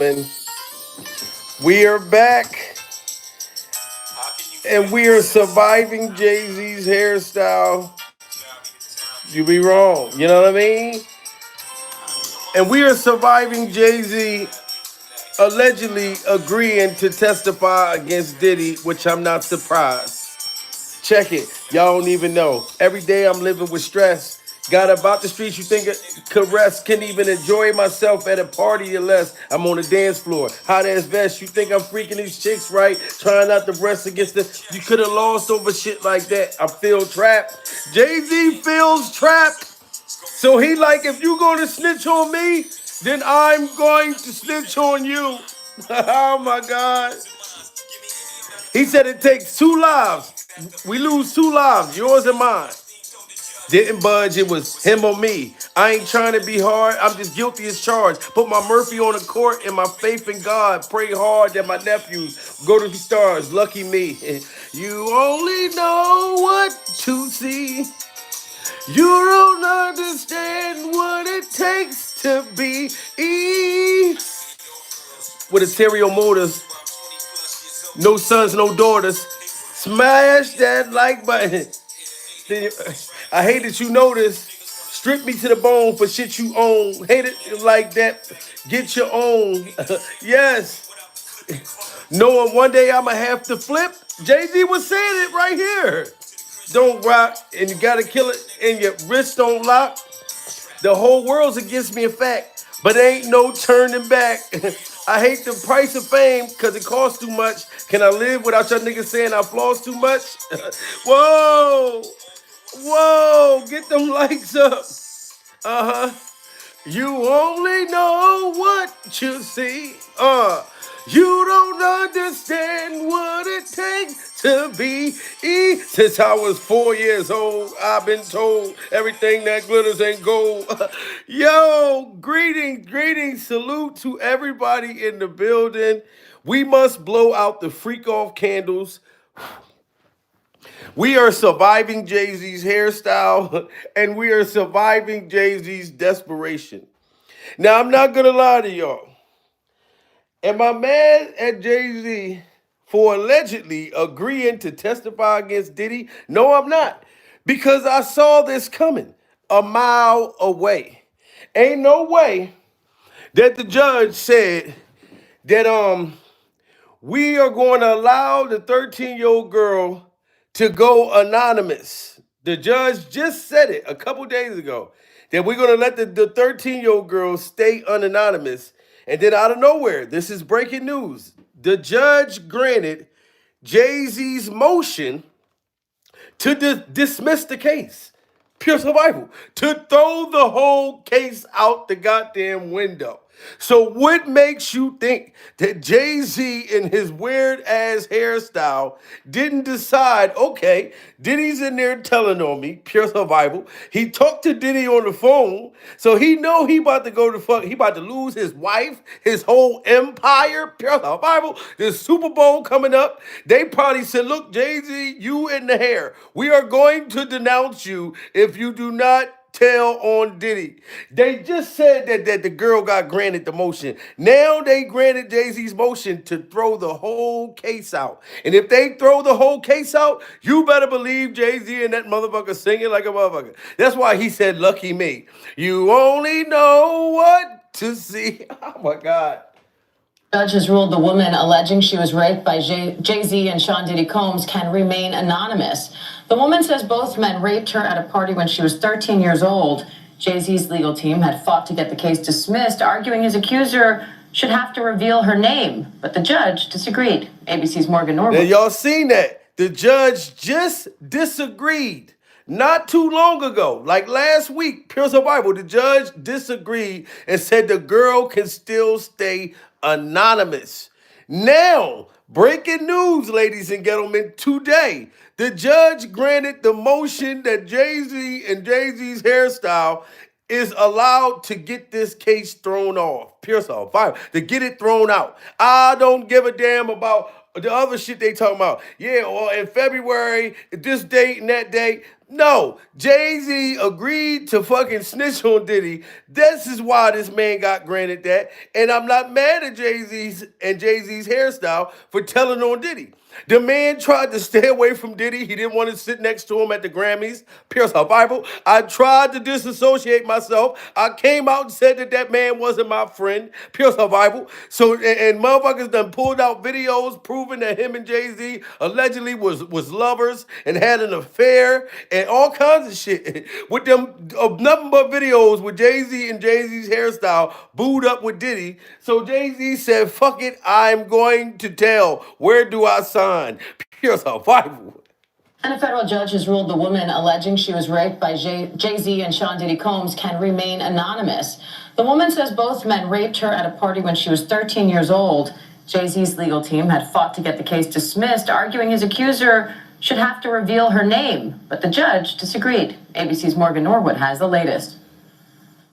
And we are back, and we are surviving Jay-Z's hairstyle. You be wrong, you know what I mean? And we are surviving Jay-Z allegedly agreeing to testify against Diddy, which I'm not surprised. Check it. Y'all don't even know. Every day I'm living with stress. Got about the streets, you think it could rest. Can't even enjoy myself at a party unless I'm on the dance floor. Hot ass vest, you think I'm freaking these chicks, right? Trying not to rest against the. You could have lost over shit like that. I feel trapped. Jay-Z feels trapped. So he like, if you going to snitch on me, then I'm going to snitch on you. Oh my God. He said it takes two lives. We lose two lives, yours and mine. Didn't budge, it was him or me. I ain't trying to be hard, I'm just guilty as charged. Put my Murphy on the court and my faith in God. Pray hard that my nephews go to the stars. Lucky me. You only know what to see. You don't understand what it takes to be with a stereo motors. No sons, no daughters. Smash that like button. I hate that you know this. Strip me to the bone for shit you own. Hate it like that. Get your own. Yes. Knowing one day I'ma have to flip. Jay-Z was saying it right here. Don't rock and you gotta kill it and your wrist don't lock. The whole world's against me in fact, but ain't no turning back. I hate the price of fame because it costs too much. Can I live without your niggas saying I floss too much? Whoa, whoa, get them likes up. Uh-huh. You only know what you see. You don't understand what it takes to be. Since I was 4 years old, I've been told everything that glitters ain't gold. Yo, greetings, greetings, salute to everybody in the building. We must blow out the freak off candles. We are surviving Jay-Z's hairstyle, and we are surviving Jay-Z's desperation. Now, I'm not gonna lie to y'all. Am I mad at Jay-Z for allegedly agreeing to testify against Diddy? No, I'm not. Because I saw this coming a mile away. Ain't no way that the judge said that we are going to allow the 13-year-old girl to go anonymous. The judge just said it a couple days ago that we're going to let the 13-year-old girl stay unanonymous. And then out of nowhere, this is breaking news. The judge granted Jay-Z's motion to dismiss the case. Pure survival. To throw the whole case out the goddamn window. So what makes you think that Jay-Z in his weird ass hairstyle didn't decide, okay, Diddy's in there telling on me, pure survival. He talked to Diddy on the phone, so he know he about to go to fuck, he about to lose his wife, his whole empire, pure survival. The Super Bowl coming up. They probably said, look, Jay-Z, you in the hair. We are going to denounce you if you do not tell on Diddy. They just said that the girl got granted the motion. Now they granted Jay-Z's motion to throw the whole case out. And if they throw the whole case out, you better believe Jay-Z and that motherfucker singing like a motherfucker. That's why he said, lucky me. You only know what to see. Oh my God. Judge has ruled the woman alleging she was raped by Jay-Z and Sean Diddy Combs can remain anonymous. The woman says both men raped her at a party when she was 13 years old. Jay-Z's legal team had fought to get the case dismissed, arguing his accuser should have to reveal her name. But the judge disagreed. ABC's Morgan Norwood. And y'all seen that. The judge just disagreed. Not too long ago, like last week, Pure Survival, the judge disagreed and said the girl can still stay anonymous. Now, breaking news, ladies and gentlemen, today, the judge granted the motion that Jay-Z and Jay-Z's hairstyle is allowed to get this case thrown off. Pure Survival, to get it thrown out. I don't give a damn about the other shit they talking about. Yeah, or in February, this date and that date. No, Jay-Z agreed to fucking snitch on Diddy. This is why this man got granted that. And I'm not mad at Jay-Z's hairstyle for telling on Diddy. The man tried to stay away from Diddy. He didn't want to sit next to him at the Grammys. Pure survival. I tried to disassociate myself. I came out and said that that man wasn't my friend. Pure survival. So, and motherfuckers done pulled out videos proving that him and Jay-Z allegedly was lovers and had an affair and all kinds of shit. With them, nothing but videos with Jay-Z and Jay-Z's hairstyle booed up with Diddy. So Jay-Z said, fuck it, I'm going to tell. Where do I sign? Pure survival. And a federal judge has ruled the woman alleging she was raped by Jay-Z and Sean Diddy Combs can remain anonymous. The woman says both men raped her at a party when she was 13 years old. Jay-Z's legal team had fought to get the case dismissed, arguing his accuser should have to reveal her name. But the judge disagreed. ABC's Morgan Norwood has the latest.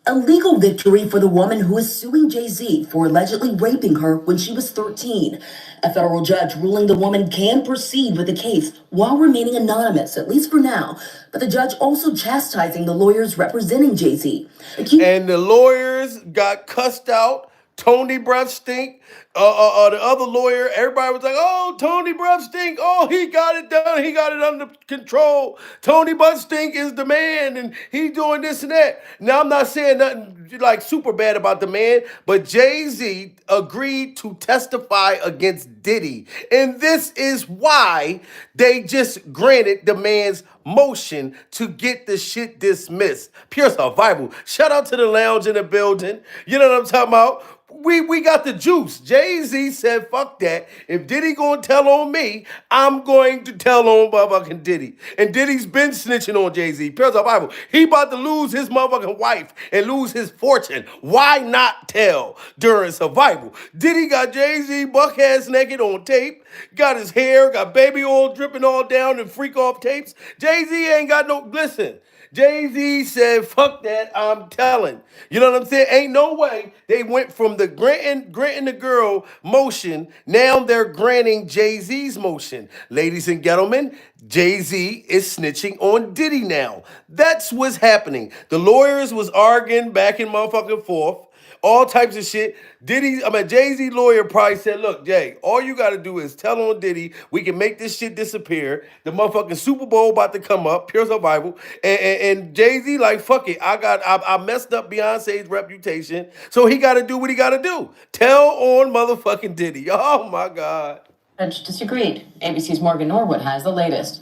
A legal victory for the woman who is suing Jay-Z for allegedly raping her when she was 13. A federal judge ruling the woman can proceed with the case while remaining anonymous, at least for now. But the judge also chastising the lawyers representing Jay-Z. And the lawyers got cussed out. Tony breath stink. The other lawyer, everybody was like, oh, Tony breath stink. Oh, he got it done. He got it under control. Tony butt stink is the man, and he's doing this and that. Now, I'm not saying nothing like super bad about the man, but Jay-Z agreed to testify against Diddy. And this is why they just granted the man's motion to get the shit dismissed. Pure survival. Shout out to the lounge in the building. You know what I'm talking about? We got the juice. Jay-Z said, fuck that. If Diddy gonna tell on me, I'm going to tell on motherfucking Diddy. And Diddy's been snitching on Jay-Z. Pure survival. He about to lose his motherfucking wife and lose his fortune. Why not tell during survival? Diddy got Jay-Z buck-ass naked on tape. Got his hair, got baby oil dripping all down and freak off tapes. Jay-Z ain't got no, listen. Jay-Z said, fuck that, I'm telling. You know what I'm saying? Ain't no way they went from the granting the girl motion, now they're granting Jay-Z's motion. Ladies and gentlemen, Jay-Z is snitching on Diddy now. That's what's happening. The lawyers was arguing back and motherfucking forth. All types of shit. Jay-Z lawyer probably said, look, Jay, all you got to do is tell on Diddy. We can make this shit disappear. The motherfucking Super Bowl about to come up. Pure survival. And Jay-Z like, fuck it. I messed up Beyonce's reputation. So he got to do what he got to do. Tell on motherfucking Diddy. Oh, my God. Judge disagreed. ABC's Morgan Norwood has the latest.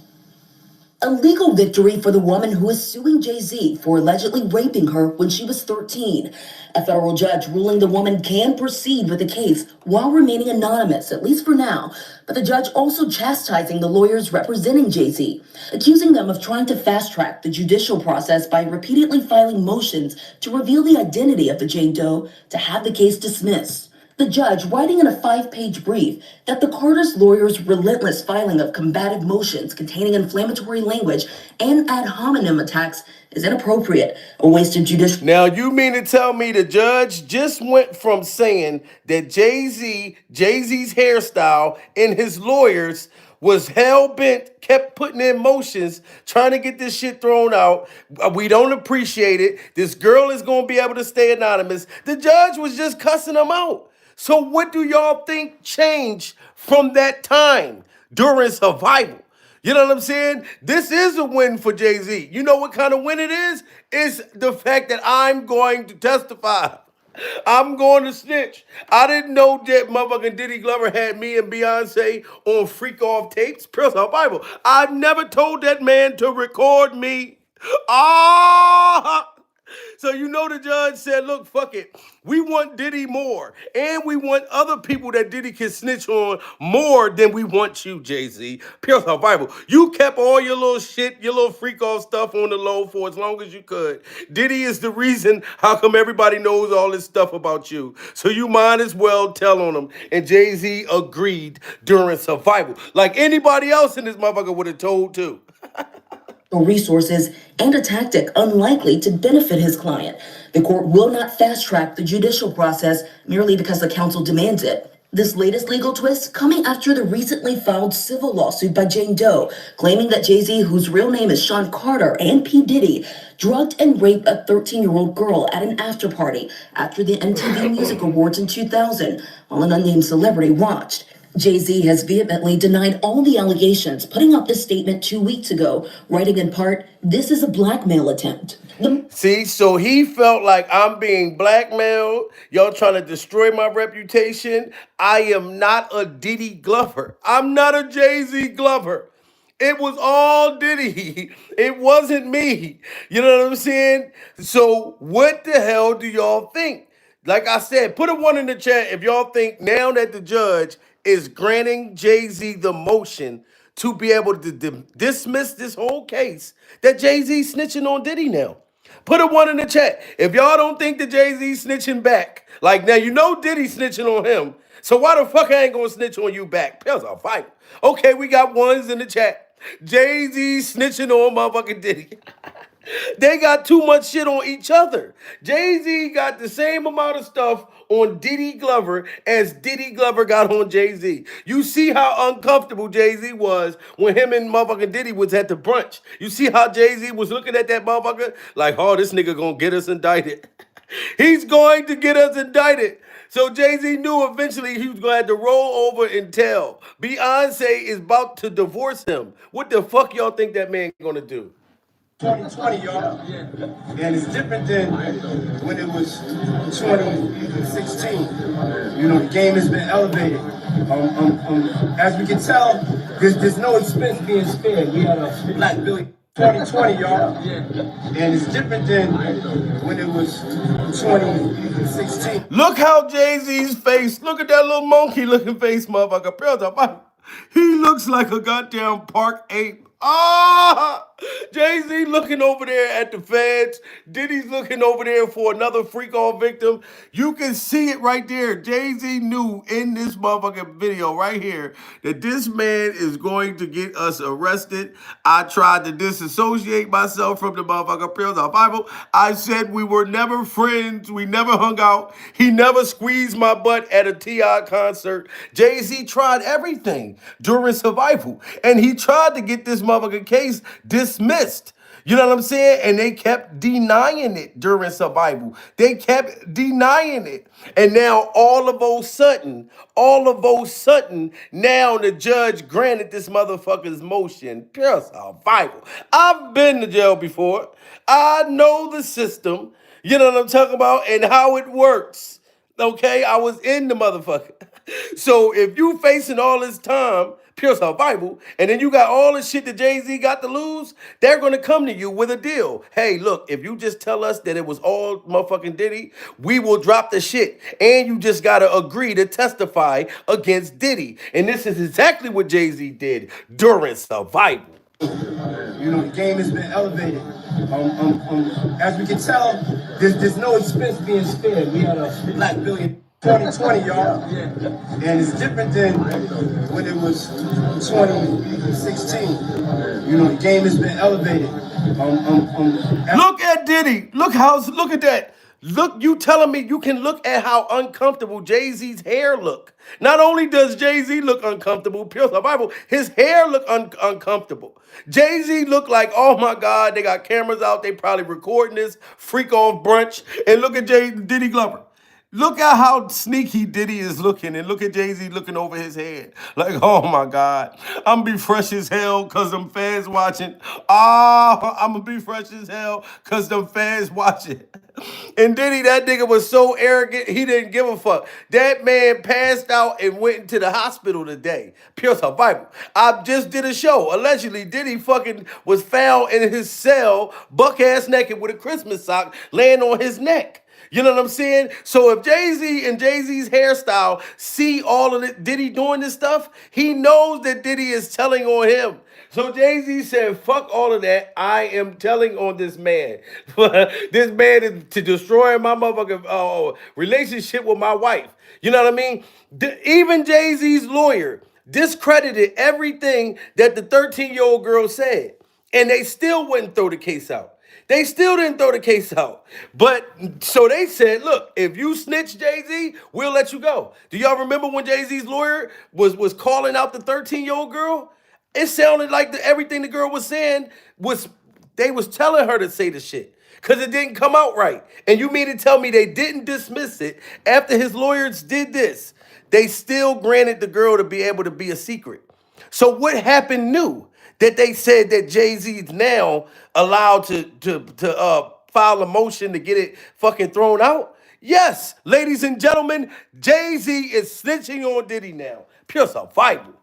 A legal victory for the woman who is suing Jay-Z for allegedly raping her when she was 13. A federal judge ruling the woman can proceed with the case while remaining anonymous, at least for now. But the judge also chastising the lawyers representing Jay-Z, accusing them of trying to fast-track the judicial process by repeatedly filing motions to reveal the identity of the Jane Doe to have the case dismissed. The judge writing in a 5-page brief that the Carter's lawyers' relentless filing of combative motions containing inflammatory language and ad hominem attacks is inappropriate, a waste of judicial. Now, you mean to tell me the judge just went from saying that Jay-Z's hairstyle and his lawyers was hell-bent, kept putting in motions, trying to get this shit thrown out. We don't appreciate it. This girl is going to be able to stay anonymous. The judge was just cussing them out. So what do y'all think changed from that time during survival? You know what I'm saying? This is a win for Jay-Z. You know what kind of win it is? It's the fact that I'm going to testify. I'm going to snitch. I didn't know that motherfucking Diddy Glover had me and Beyonce on freak off tapes. Pure Bible. I've never told that man to record me. Ah! So you know the judge said, look, fuck it. We want Diddy more. And we want other people that Diddy can snitch on more than we want you, Jay-Z. Pure survival. You kept all your little shit, your little freak off stuff on the low for as long as you could. Diddy is the reason how come everybody knows all this stuff about you. So you might as well tell on him. And Jay-Z agreed during survival. Like anybody else in this motherfucker would have told too. Resources and a tactic unlikely to benefit his client. The court will not fast-track the judicial process merely because the counsel demands it. This latest legal twist coming after the recently filed civil lawsuit by Jane Doe, claiming that Jay-Z, whose real name is Sean Carter, and P. Diddy drugged and raped a 13-year-old girl at an after party after the MTV Music Awards in 2000, while an unnamed celebrity watched. Jay-Z has vehemently denied all the allegations, putting out this statement 2 weeks ago, writing in part, "This is a blackmail attempt." See, so he felt like I'm being blackmailed. Y'all trying to destroy my reputation. I am not a Diddy Glover. I'm not a Jay-Z Glover. It was all Diddy. It wasn't me. You know what I'm saying? So what the hell do y'all think? Like I said, put a one in the chat if y'all think now that the judge is granting Jay-Z the motion to be able to dismiss this whole case that Jay-Z snitching on Diddy now. Put a one in the chat. If y'all don't think that Jay-Z snitching back, like now you know Diddy snitching on him. So why the fuck I ain't gonna snitch on you back? Pills are fight. Okay, we got ones in the chat. Jay-Z snitching on motherfucking Diddy. They got too much shit on each other. Jay-Z got the same amount of stuff on Diddy Glover as Diddy Glover got on Jay-Z. You see how uncomfortable Jay-Z was when him and motherfucking Diddy was at the brunch. You see how Jay-Z was looking at that motherfucker like, oh, this nigga gonna get us indicted. He's going to get us indicted. So Jay-Z knew eventually he was going to have to roll over and tell. Beyonce is about to divorce him. What the fuck y'all think that man gonna do? 2020, y'all. And it's different than when it was 2016. You know, the game has been elevated. As we can tell, there's no expense being spared. We had a black Billy 2020, y'all. And it's different than when it was 2016. Look how Jay-Z's face, look at that little monkey looking face, motherfucker. He looks like a goddamn park ape. Ah! Jay-Z looking over there at the feds. Diddy's looking over there for another freak-off victim. You can see it right there. Jay-Z knew in this motherfucking video right here that this man is going to get us arrested. I tried to disassociate myself from the motherfucker Pills of Bible. I said we were never friends. We never hung out. He never squeezed my butt at a T.I. concert. Jay-Z tried everything during survival. And he tried to get this motherfucking case dismissed. You know what I'm saying? And they kept denying it during survival. They kept denying it. And now all of a sudden, now the judge granted this motherfucker's motion. Pure survival. I've been to jail before. I know the system. You know what I'm talking about? And how it works. Okay? I was in the motherfucker. So if you facing all this time, pure survival, and then you got all the shit that Jay-Z got to lose, they're gonna come to you with a deal. Hey, look, if you just tell us that it was all motherfucking Diddy, we will drop the shit. And you just gotta agree to testify against Diddy. And this is exactly what Jay-Z did during survival. You know, the game has been elevated. As we can tell, there's no expense being spared. We had a black Billy 2020, y'all. And it's different than when it was 2016. You know, the game has been elevated. Look at Diddy. Look at that. Look, you telling me you can look at how uncomfortable Jay-Z's hair look. Not only does Jay-Z look uncomfortable, pure survival, his hair look uncomfortable. Jay-Z look like, oh my God, they got cameras out, they probably recording this freak off brunch. And look at Diddy Glover. Look at how sneaky Diddy is looking, and look at Jay-Z looking over his head. Like, oh my God, I'm gonna be fresh as hell because them fans watching. I'm gonna be fresh as hell because them fans watching. And Diddy, that nigga was so arrogant, he didn't give a fuck. That man passed out and went into the hospital today. Pure survival. I just did a show. Allegedly, Diddy fucking was found in his cell, buck-ass naked with a Christmas sock laying on his neck. You know what I'm saying? So if Jay-Z and Jay-Z's hairstyle see all of it, Diddy doing this stuff, he knows that Diddy is telling on him. So Jay-Z said, fuck all of that. I am telling on this man. This man is to destroy my motherfucking relationship with my wife. You know what I mean? Even Jay-Z's lawyer discredited everything that the 13-year-old girl said. And they still wouldn't throw the case out. They still didn't throw the case out. But so they said, look, if you snitch Jay-Z, we'll let you go. Do y'all remember when Jay-Z's lawyer was calling out the 13-year-old girl? It sounded like everything the girl was saying was they was telling her to say the shit. Because it didn't come out right. And you mean to tell me they didn't dismiss it after his lawyers did this? They still granted the girl to be able to be a secret. So what happened new? That they said that Jay-Z's now allowed to file a motion to get it fucking thrown out? Yes, ladies and gentlemen, Jay-Z is snitching on Diddy now. Pure survival.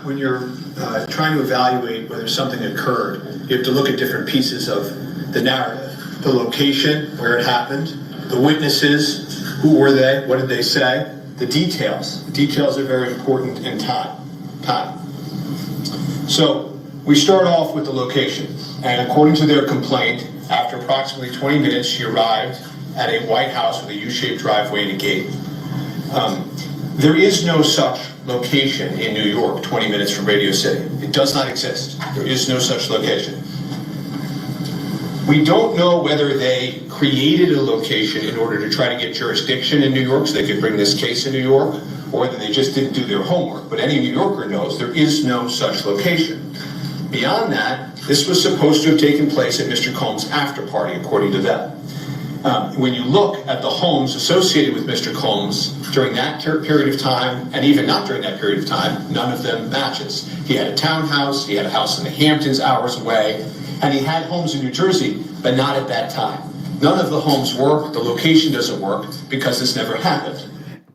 When you're trying to evaluate whether something occurred, you have to look at different pieces of the narrative. The location, where it happened, the witnesses, who were they, what did they say, the details. The details are very important in time. So we start off with the location, and according to their complaint, after approximately 20 minutes, she arrived at a White House with a U-shaped driveway and a gate. There is no such location in New York, 20 minutes from Radio City. It does not exist. There is no such location. We don't know whether they created a location in order to try to get jurisdiction in New York so they could bring this case in New York, or whether they just didn't do their homework. But any New Yorker knows there is no such location. Beyond that, this was supposed to have taken place at Mr. Combs' after party, according to them. When you look at the homes associated with Mr. Combs during that period of time, and even not during that period of time, none of them matches. He had a townhouse, he had a house in the Hamptons hours away, and he had homes in New Jersey, but not at that time. None of the homes work, the location doesn't work, because this never happened.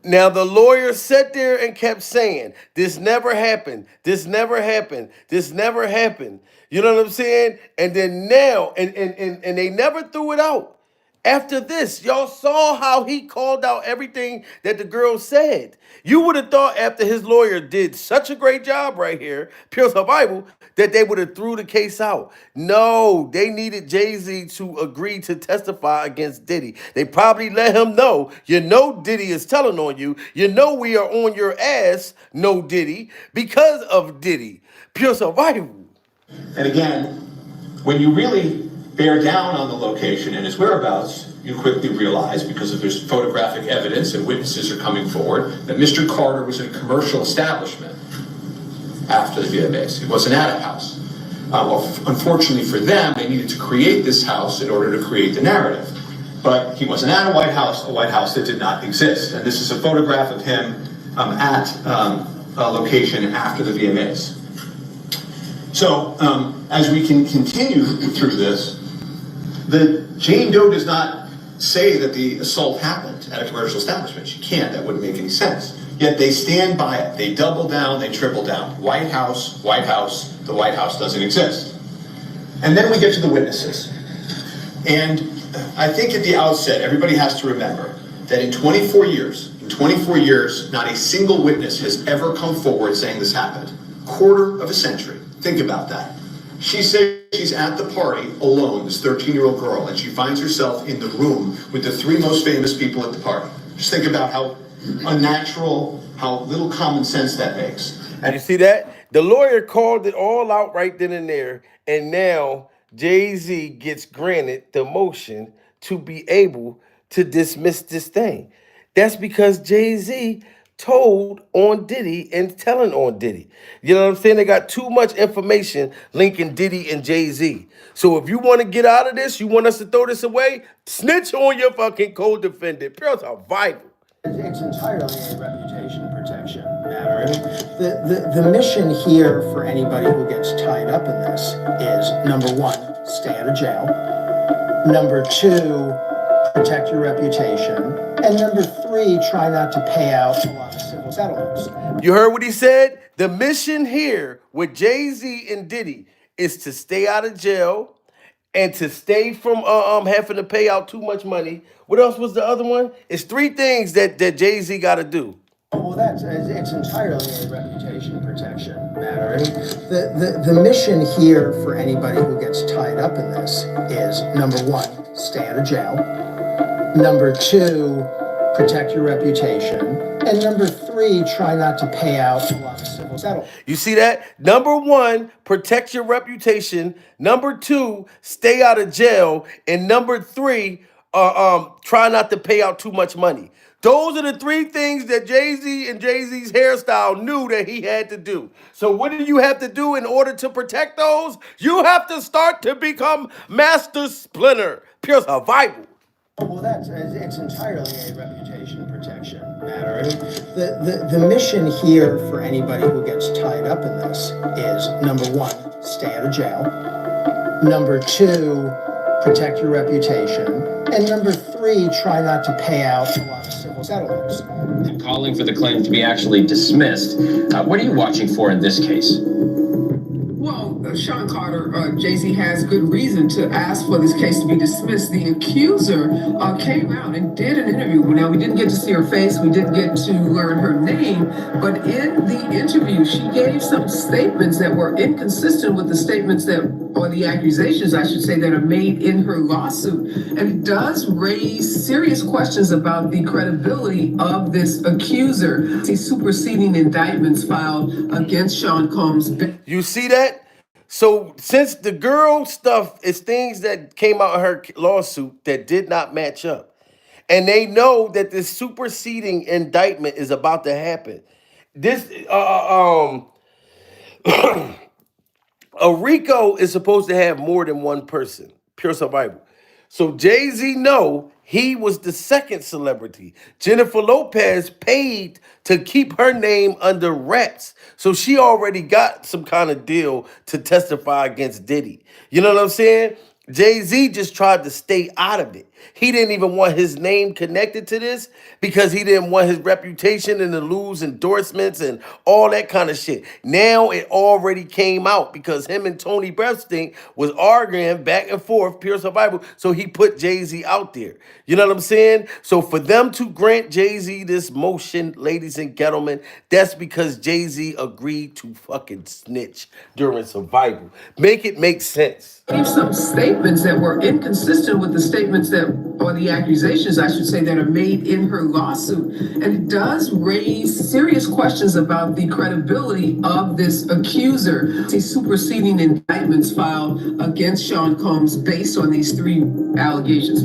Now the lawyer sat there and kept saying, this never happened, this never happened, this never happened. You know what I'm saying? And then now, and they never threw it out. After this, y'all saw how he called out everything that the girl said. You would have thought after his lawyer did such a great job right here, Pure Survival, that they would have threw the case out. No, they needed Jay-Z to agree to testify against Diddy. They probably let him know, you know Diddy is telling on you. You know we are on your ass, no Diddy, because of Diddy. Pure Survival. And again, when you really bear down on the location and its whereabouts, you quickly realize, because if there's photographic evidence and witnesses are coming forward, that Mr. Carter was in a commercial establishment after the VMAs. He wasn't at a house. Well, unfortunately for them, they needed to create this house in order to create the narrative. But he wasn't at a White House that did not exist. And this is a photograph of him at a location after the VMAs. So, as we can continue through this, the Jane Doe does not say that the assault happened at a commercial establishment. She can't. That wouldn't make any sense. Yet they stand by it. They double down, they triple down. White House, the White House doesn't exist. And then we get to the witnesses. And I think at the outset, everybody has to remember that in 24 years, not a single witness has ever come forward saying this happened. Quarter of a century. Think about that. She says she's at the party alone, this 13-year-old girl, and she finds herself in the room with the three most famous people at the party. Just think about how unnatural, how little common sense that makes. And you see that? The lawyer called it all out right then and there, and now Jay-Z gets granted the motion to be able to dismiss this thing. That's because Jay-Z told on Diddy and telling on Diddy. You know what I'm saying? They got too much information linking Diddy and Jay-Z. So if you want to get out of this, you want us to throw this away, snitch on your fucking co-defendant. Pure survival. It's entirely a reputation protection matter. The mission here for anybody who gets tied up in this is, number one, stay out of jail. Number two, protect your reputation. And number three, try not to pay out a lot of civil settlements. You heard what he said? The mission here with Jay-Z and Diddy is to stay out of jail and to stay from having to pay out too much money. What else was the other one? It's three things that Jay-Z got to do. Well, it's entirely a reputation protection matter. The mission here for anybody who gets tied up in this is, number one, stay out of jail. Number two, protect your reputation. And number three, try not to pay out a lot of civil settlements. You see that? Number one, protect your reputation. Number two, stay out of jail. And number three, try not to pay out too much money. Those are the three things that Jay-Z and Jay-Z's hairstyle knew that he had to do. So what do you have to do in order to protect those? You have to start to become Master Splinter. Pure survival. Well, it's entirely a reputation protection matter. I mean, the mission here for anybody who gets tied up in this is, number one, stay out of jail. Number two, protect your reputation. And number three, try not to pay out a lot of civil settlements. And calling for the claim to be actually dismissed. What are you watching for in this case? Well, Sean Carter, Jay-Z has good reason to ask for this case to be dismissed. The accuser came out and did an interview. Now, we didn't get to see her face. We didn't get to learn her name. But in the interview, she gave some statements that were inconsistent with the statements or the accusations, I should say, that are made in her lawsuit. And it does raise serious questions about the credibility of this accuser. The superseding indictments filed against Sean Combs. You see that? So since the girl stuff is things that came out of her lawsuit that did not match up, and they know that this superseding indictment is about to happen, this a RICO is supposed to have more than one person. Pure survival. So Jay-Z know he was the second celebrity. Jennifer Lopez paid to keep her name under wraps. So she already got some kind of deal to testify against Diddy. You know what I'm saying? Jay-Z just tried to stay out of it. He didn't even want his name connected to this because he didn't want his reputation and to lose endorsements and all that kind of shit. Now it already came out because him and Tony Breathstink was arguing back and forth, pure survival. So he put Jay-Z out there. You know what I'm saying? So for them to grant Jay-Z this motion, ladies and gentlemen, that's because Jay-Z agreed to fucking snitch during survival. Make it make sense. Gave some statements that were inconsistent with the statements or the accusations, I should say, that are made in her lawsuit. And it does raise serious questions about the credibility of this accuser. The superseding indictments filed against Sean Combs based on these three allegations.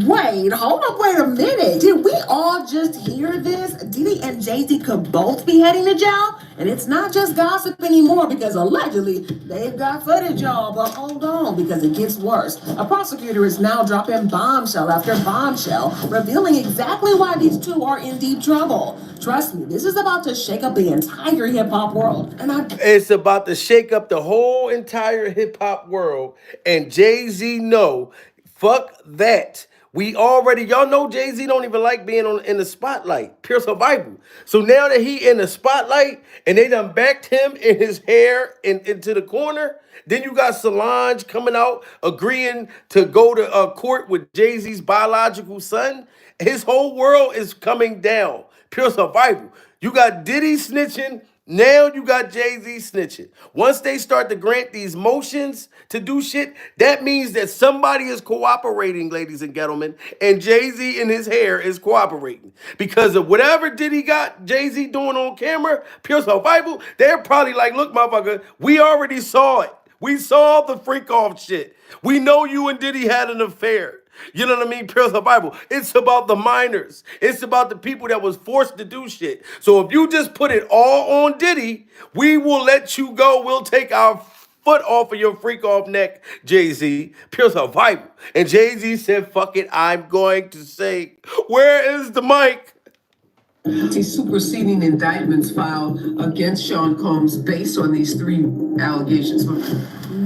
Wait, hold up, wait a minute. Did we all just hear this? Diddy and Jay-Z could both be heading to jail? And it's not just gossip anymore because allegedly they've got footage, y'all. But hold on, because it gets worse. A prosecutor is now dropping bombshell after bombshell, revealing exactly why these two are in deep trouble. Trust me, this is about to shake up the entire hip-hop world. It's about to shake up the whole entire hip-hop world. And Jay-Z know, fuck that. Y'all know Jay-Z don't even like being in the spotlight. Pure survival. So now that he in the spotlight and they done backed him in his hair into the corner, then you got Solange coming out agreeing to go to court with Jay-Z's biological son. His whole world is coming down. Pure survival. You got Diddy snitching. Now you got Jay-Z snitching. Once they start to grant these motions to do shit, that means that somebody is cooperating, ladies and gentlemen, and Jay-Z in his hair is cooperating. Because of whatever Diddy got Jay-Z doing on camera, pure survival, they're probably like, look, motherfucker, we already saw it. We saw the freak off shit. We know you and Diddy had an affair. You know what I mean? Pure survival. It's about the minors. It's about the people that was forced to do shit. So if you just put it all on Diddy, we will let you go. We'll take our foot off of your freak off neck, Jay-Z. Pure survival. And Jay-Z said, fuck it, I'm going to say, where is the mic? The superseding indictments filed against Sean Combs based on these three allegations.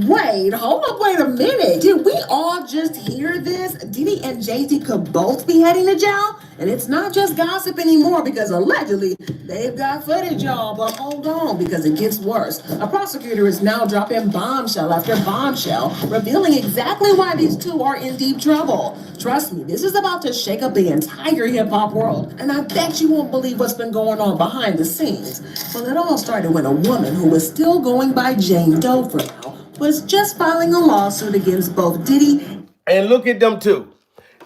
Wait, hold up, wait a minute. Did we all just hear this? Diddy and Jay-Z could both be heading to jail? And it's not just gossip anymore because allegedly they've got footage, y'all. But hold on, because it gets worse. A prosecutor is now dropping bombshell after bombshell, revealing exactly why these two are in deep trouble. Trust me, this is about to shake up the entire hip-hop world. And I bet you won't believe what's been going on behind the scenes. Well, it all started when a woman who was still going by Jane Doe for now was just filing a lawsuit against both Diddy. And look at them too.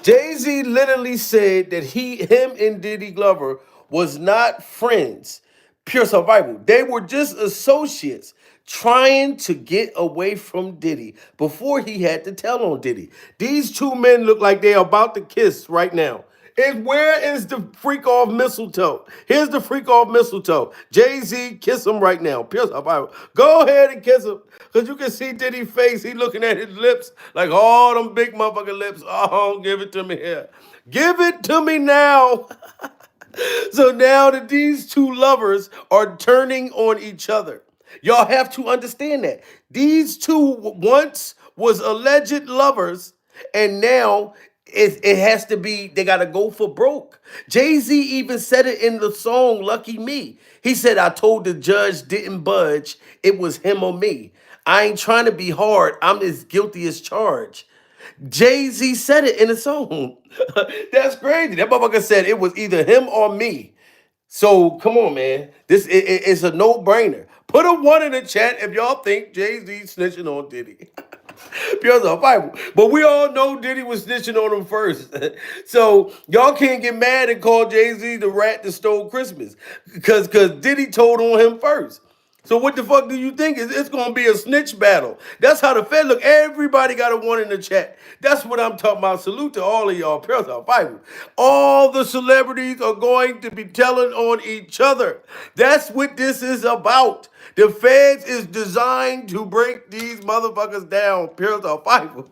Jay-Z literally said that him and Diddy Glover was not friends. Pure survival. They were just associates trying to get away from Diddy before he had to tell on Diddy. These two men look like they're about to kiss right now. And where is the freak off mistletoe? Here's the freak off mistletoe. Jay-Z, kiss him right now. Pure survival. Go ahead and kiss him. Because you can see Diddy's face. He looking at his lips like all them big motherfucking lips. Oh, give it to me here. Give it to me now. So now that these two lovers are turning on each other, y'all have to understand that these two once was alleged lovers, and now it has to be, they got to go for broke. Jay-Z even said it in the song Lucky Me. He said, I told the judge didn't budge, it was him or me. I ain't trying to be hard, I'm as guilty as charged. Jay-Z said it in the song. That's crazy. That motherfucker said it was either him or me. So come on, man. It's a no-brainer. Put a 1 in the chat if y'all think Jay-Z snitching on Diddy. Pure the Bible. But we all know Diddy was snitching on him first. So y'all can't get mad and call Jay-Z the rat that stole Christmas. Because Diddy told on him first. So what the fuck do you think? It's going to be a snitch battle. That's how the Fed look. Everybody got a 1 in the chat. That's what I'm talking about. Salute to all of y'all. Prayers are Bible. All the celebrities are going to be telling on each other. That's what this is about. The Feds is designed to break these motherfuckers down. Prayers are Bible.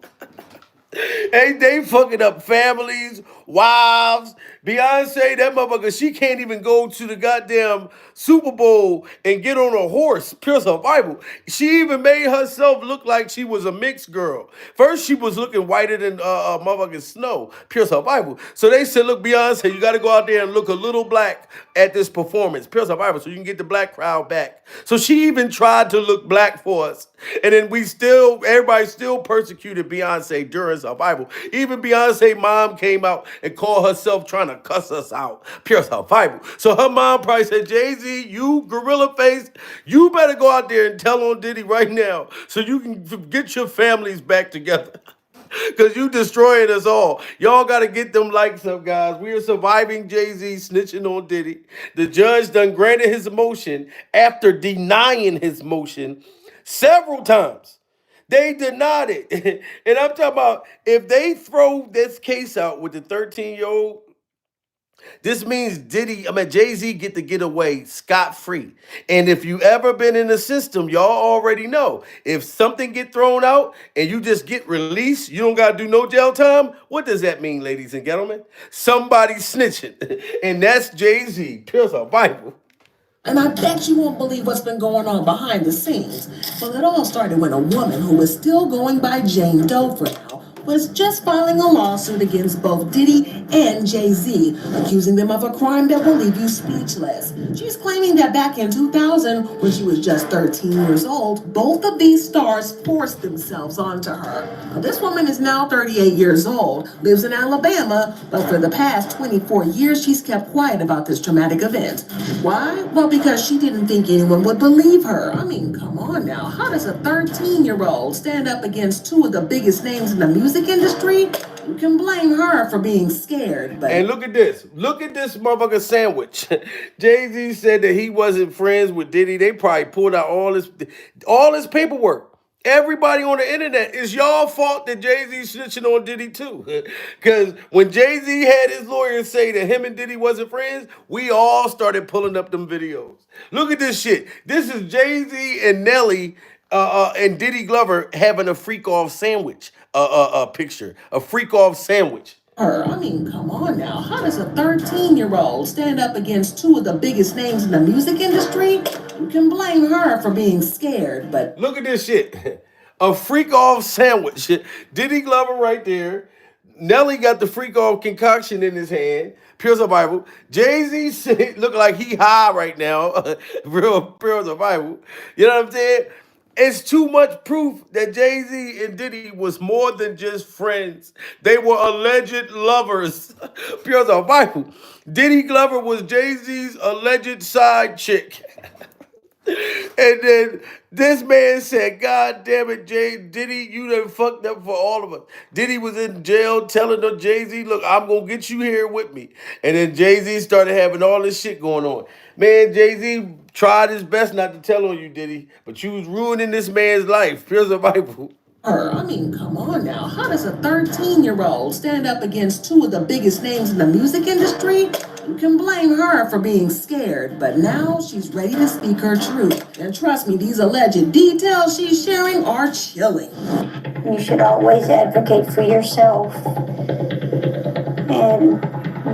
Hey, they fucking up families, wives. Beyonce, that motherfucker, she can't even go to the goddamn Super Bowl and get on a horse. Pure survival. She even made herself look like she was a mixed girl. First, she was looking whiter than motherfucking snow. Pure survival. So they said, look, Beyonce, you got to go out there and look a little black at this performance. Pure survival, so you can get the black crowd back. So she even tried to look black for us. And then everybody still persecuted Beyonce during survival. Even Beyonce mom came out and called herself trying to cuss us out. Pure survival. So her mom probably said, Jay-Z, you gorilla face, you better go out there and tell on Diddy right now so you can get your families back together. Because you destroying us all. Y'all got to get them likes up, guys. We are surviving Jay-Z snitching on Diddy. The judge done granted his motion after denying his motion several times. They denied it. And I'm talking about if they throw this case out with the 13-year-old, this means Jay-Z get away scot-free. And if you ever been in the system, y'all already know. If something get thrown out and you just get released, you don't got to do no jail time. What does that mean, ladies and gentlemen? Somebody snitching. And that's Jay-Z. Pure survival. And I bet you won't believe what's been going on behind the scenes. Well, it all started when a woman who was still going by Jane Doe for now was just filing a lawsuit against both Diddy and Jay-Z, accusing them of a crime that will leave you speechless. She's claiming that back in 2000, when she was just 13 years old, both of these stars forced themselves onto her. Now, this woman is now 38 years old, lives in Alabama, but for the past 24 years, she's kept quiet about this traumatic event. Why? Well, because she didn't think anyone would believe her. I mean, come on now. How does a 13-year-old stand up against two of the biggest names in the music industry? You can blame her for being scared, but... And look at this. Look at this motherfucker sandwich. Jay-Z said that he wasn't friends with Diddy. They probably pulled out all his paperwork. Everybody on the internet, it's y'all fault that Jay-Z snitching on Diddy too. Because when Jay-Z had his lawyers say that him and Diddy wasn't friends, we all started pulling up them videos. Look at this shit. This is Jay-Z and Nelly and Diddy Glover having a freak-off sandwich picture. A freak-off sandwich. I mean, come on now. How does a 13-year-old stand up against two of the biggest names in the music industry? You can blame her for being scared, but... Look at this shit. A freak-off sandwich. Diddy Glover right there. Nelly got the freak-off concoction in his hand. Pure survival. Jay-Z look like he high right now. Real pure survival. You know what I'm saying? It's too much proof that Jay-Z and Diddy was more than just friends. They were alleged lovers. Pure survival. Diddy Glover was Jay-Z's alleged side chick. And then this man said, God damn it, Diddy, you done fucked up for all of us. Diddy was in jail telling the Jay-Z, look, I'm going to get you here with me. And then Jay-Z started having all this shit going on. Man, Jay-Z tried his best not to tell on you, Diddy, but you was ruining this man's life. Pure survival. I mean, come on now. How does a 13-year-old stand up against two of the biggest names in the music industry? You can blame her for being scared, but now she's ready to speak her truth. And trust me, these alleged details she's sharing are chilling. You should always advocate for yourself and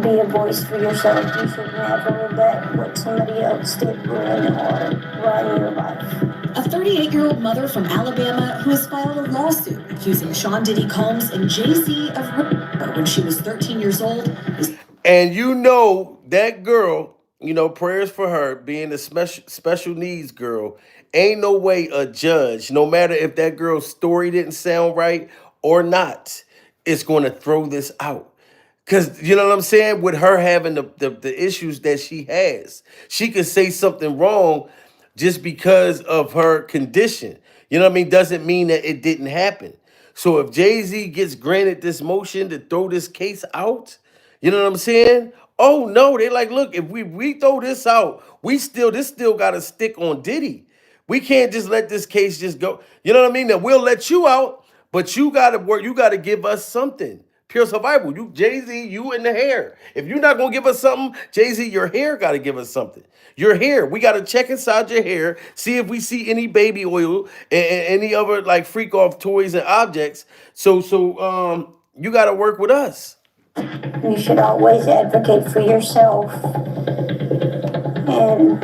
be a voice for yourself. You should never let what somebody else did ruin or run your life. A 38-year-old mother from Alabama who has filed a lawsuit accusing Sean Diddy Combs and Jay-Z of raping her when she was 13 years old. And you know that girl, you know, prayers for her being a special needs girl. Ain't no way a judge, no matter if that girl's story didn't sound right or not, is going to throw this out. Because, you know what I'm saying? With her having the issues that she has, she could say something wrong just because of her condition. You know what I mean? Doesn't mean that it didn't happen. So if Jay-Z gets granted this motion to throw this case out, you know what I'm saying? Oh no, they like, look, if we throw this out, this still got to stick on Diddy. We can't just let this case just go. You know what I mean? That we'll let you out, but you gotta work, you gotta give us something. Pure survival. You, Jay-Z, you and the hair. If you're not gonna give us something, Jay-Z, your hair gotta give us something. Your hair. We gotta check inside your hair, see if we see any baby oil and any other like freak off toys and objects. So you gotta work with us. You should always advocate for yourself and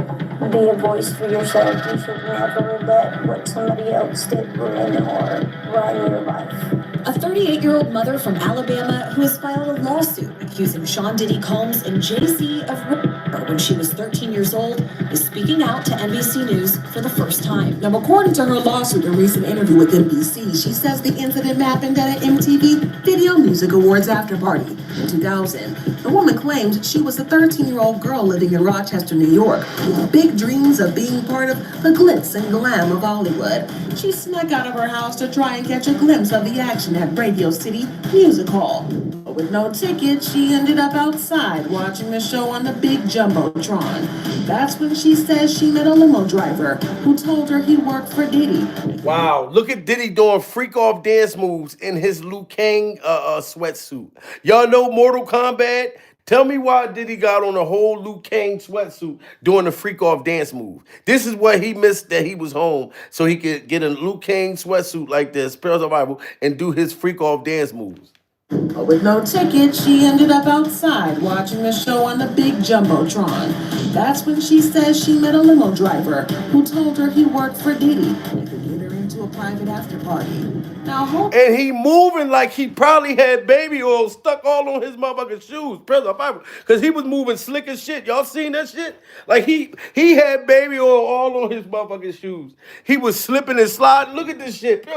be a voice for yourself. You should never let what somebody else did ruin or run your life. A 38-year-old mother from Alabama who has filed a lawsuit accusing Sean Diddy Combs and Jay-Z of raping her when she was 13 years old is speaking out to NBC News for the first time. Now, according to her lawsuit and recent interview with NBC, she says the incident happened at an MTV Video Music Awards after party in 2000. The woman claimed she was a 13-year-old girl living in Rochester, New York, with big dreams of being part of the glitz and glam of Hollywood. She snuck out of her house to try and catch a glimpse of the action at Radio City Music Hall. But with no ticket, she ended up outside watching the show on the big jumbotron. That's when she says she met a limo driver who told her he worked for Diddy. Wow, look at Diddy doing freak off dance moves in his Liu Kang sweatsuit. Y'all know Mortal Kombat? Tell me why Diddy got on a whole Liu Kang sweatsuit doing the freak off dance move. This is what he missed that he was home so he could get a Liu Kang sweatsuit like this, Pearls of Bible, and do his freak off dance moves. But with no ticket, she ended up outside watching the show on the big jumbotron. That's when she says she met a limo driver who told her he worked for Diddy and could get her into a private after party. Now, and he moving like he probably had baby oil stuck all on his motherfucking shoes, because he was moving slick as shit. Y'all seen that shit? Like he had baby oil all on his motherfucking shoes. He was slipping and sliding. Look at this shit.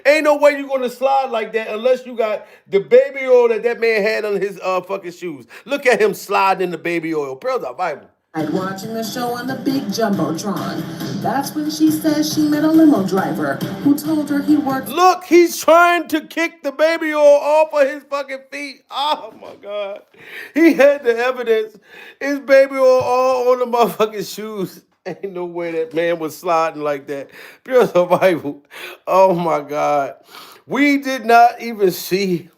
Ain't no way you gonna slide like that unless you got the baby oil that man had on his fucking shoes. Look at him sliding in the baby oil. Bible. Watching the show on the big jumbotron. That's when she says she met a limo driver who told her he worked. Look, he's trying to kick the baby oil off of his fucking feet. Oh my God. He had the evidence. His baby oil all on the motherfucking shoes. Ain't no way that man was sliding like that. Pure survival. Oh my God. We did not even see.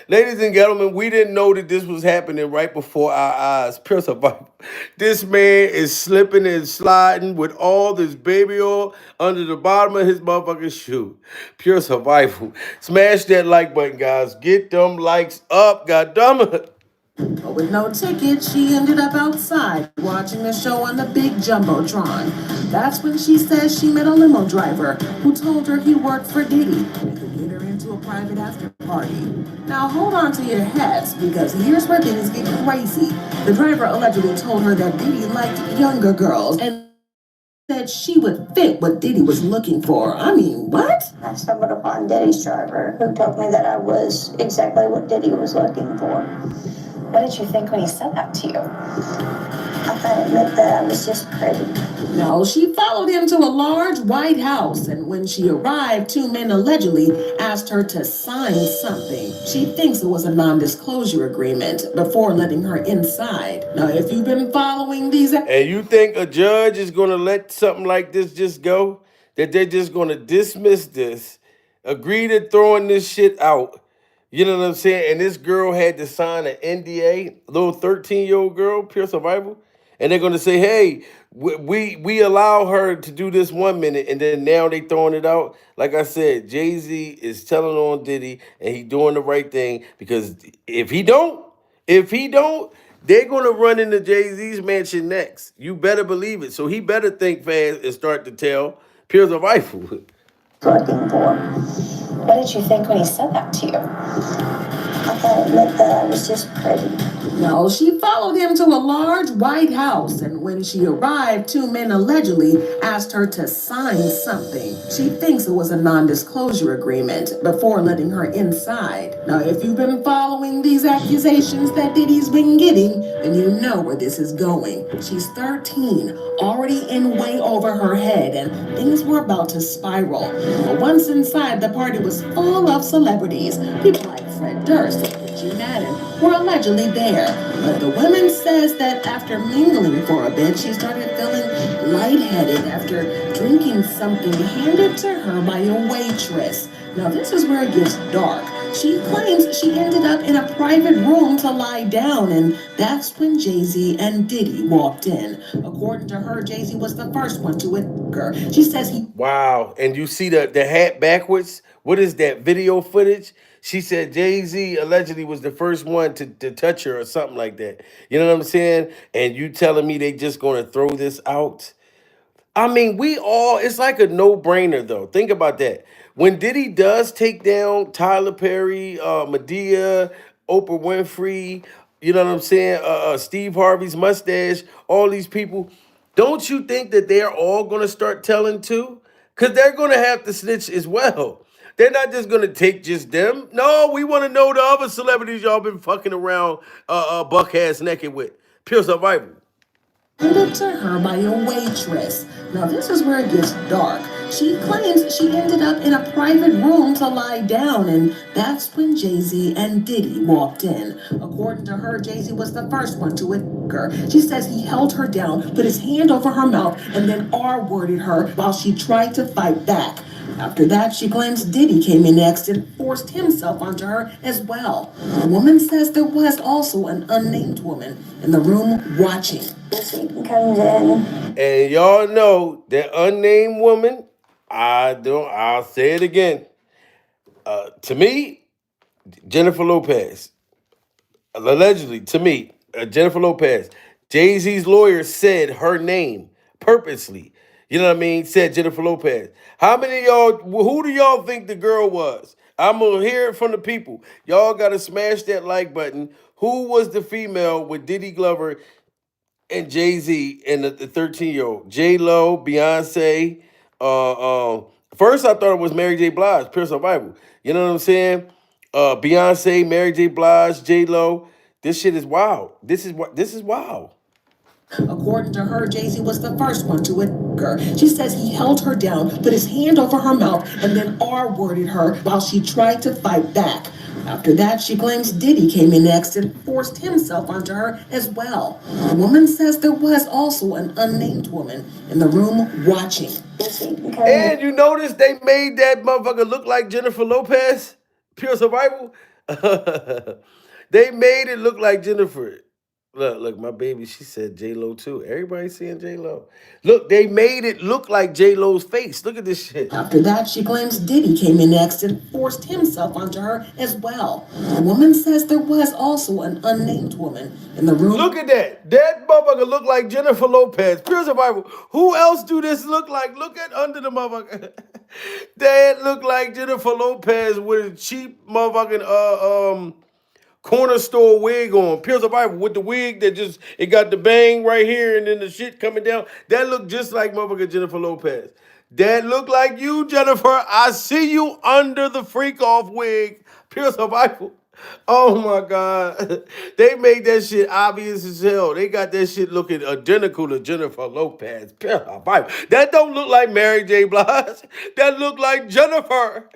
Ladies and gentlemen, we didn't know that this was happening right before our eyes. Pure survival. This man is slipping and sliding with all this baby oil under the bottom of his motherfucking shoe. Pure survival. Smash that like button, guys. Get them likes up, goddammit. But with no ticket, she ended up outside watching the show on the big jumbotron. That's when she says she met a limo driver who told her he worked for Diddy and could get her into a private after party. Now hold on to your hats, because here's where things get crazy. The driver allegedly told her that Diddy liked younger girls and said she would fit what Diddy was looking for. I mean, what? I stumbled upon Diddy's driver who told me that I was exactly what Diddy was looking for. What did you think when he said that to you? I gotta admit that I was just pretty. No, she followed him to a large white house, and when she arrived, two men allegedly asked her to sign something. She thinks it was a non-disclosure agreement before letting her inside. Now, if you've been following these... And you think a judge is going to let something like this just go? That they're just going to dismiss this, agree to throwing this shit out? You know what I'm saying? And this girl had to sign an NDA, little 13-year-old girl, pure survival. And they're going to say, hey, we allow her to do this 1 minute, and then now they throwing it out. Like I said, Jay-Z is telling on Diddy, and he doing the right thing, because if he don't, they're going to run into Jay-Z's mansion next. You better believe it. So he better think fast and start to tell pure survival. Looking for. What did you think when he said that to you? I gotta admit that I was just pretty. No, she followed him to a large white house, and when she arrived, two men allegedly asked her to sign something. She thinks it was a non-disclosure agreement before letting her inside. Now, if you've been following these accusations that Diddy's been getting, then you know where this is going. She's 13, already in way over her head, and things were about to spiral. But once inside, the party was full of celebrities, people like Fred Durst and G. Madden were allegedly there. But the woman says that after mingling for a bit, she started feeling lightheaded after drinking something handed to her by a waitress. Now, this is where it gets dark. She claims she ended up in a private room to lie down, and that's when Jay-Z and Diddy walked in. According to her, Jay-Z was the first one to attack her. She says he... Wow. And you see the hat backwards? What is that video footage? She said Jay-Z allegedly was the first one to touch her or something like that. You know what I'm saying? And you telling me they just going to throw this out? I mean, it's like a no-brainer, though. Think about that. When Diddy does take down Tyler Perry, Madea, Oprah Winfrey, you know what I'm saying, Steve Harvey's mustache, all these people, don't you think that they're all going to start telling too? Because they're going to have to snitch as well. They're not just going to take just them. No, we want to know the other celebrities y'all been fucking around buck ass naked with. Pure survival. handed to her by a waitress. Now, this is where it gets dark. She claims she ended up in a private room to lie down, and that's when Jay-Z and Diddy walked in. According to her, Jay-Z was the first one to attack her. She says he held her down, put his hand over her mouth, and then R-worded her while she tried to fight back. After that, she claims Diddy came in next and forced himself onto her as well. The woman says there was also an unnamed woman in the room watching. Comes in. And y'all know that unnamed woman, I'll say it again. To me, Jennifer Lopez. Allegedly, to me, Jennifer Lopez. Jay-Z's lawyer said her name purposely. You know what I mean? Said Jennifer Lopez. How many of y'all, who do y'all think the girl was? I'm going to hear it from the people. Y'all got to smash that like button. Who was the female with Diddy Glover and Jay-Z and the 13-year-old? J-Lo, Beyonce. First, I thought it was Mary J. Blige, Pure Survival. You know what I'm saying? Beyonce, Mary J. Blige, J-Lo. This shit is wild. This is wild. According to her, Jay-Z was the first one to attack her. She says he held her down, put his hand over her mouth, and then R-worded her while she tried to fight back. After that, she claims Diddy came in next and forced himself onto her as well. The woman says there was also an unnamed woman in the room watching. And you notice they made that motherfucker look like Jennifer Lopez? Pure Survival? They made it look like Jennifer. Look, my baby, she said J-Lo too. Everybody seeing J-Lo. Look, they made it look like J-Lo's face. Look at this shit. After that, she claims Diddy came in next and forced himself onto her as well. The woman says there was also an unnamed woman in the room. Look at that. That motherfucker look like Jennifer Lopez. Pure Survival. Who else do this look like? Look at under the motherfucker. That look like Jennifer Lopez with a cheap motherfucking corner store wig on. Pure Survival with the wig that just, it got the bang right here and then the shit coming down. That look just like motherfucker Jennifer Lopez. That look like you, Jennifer. I see you under the freak off wig. Pure Survival. Oh my God. They made that shit obvious as hell. They got that shit looking identical to Jennifer Lopez. That don't look like Mary J. Blige. That look like Jennifer.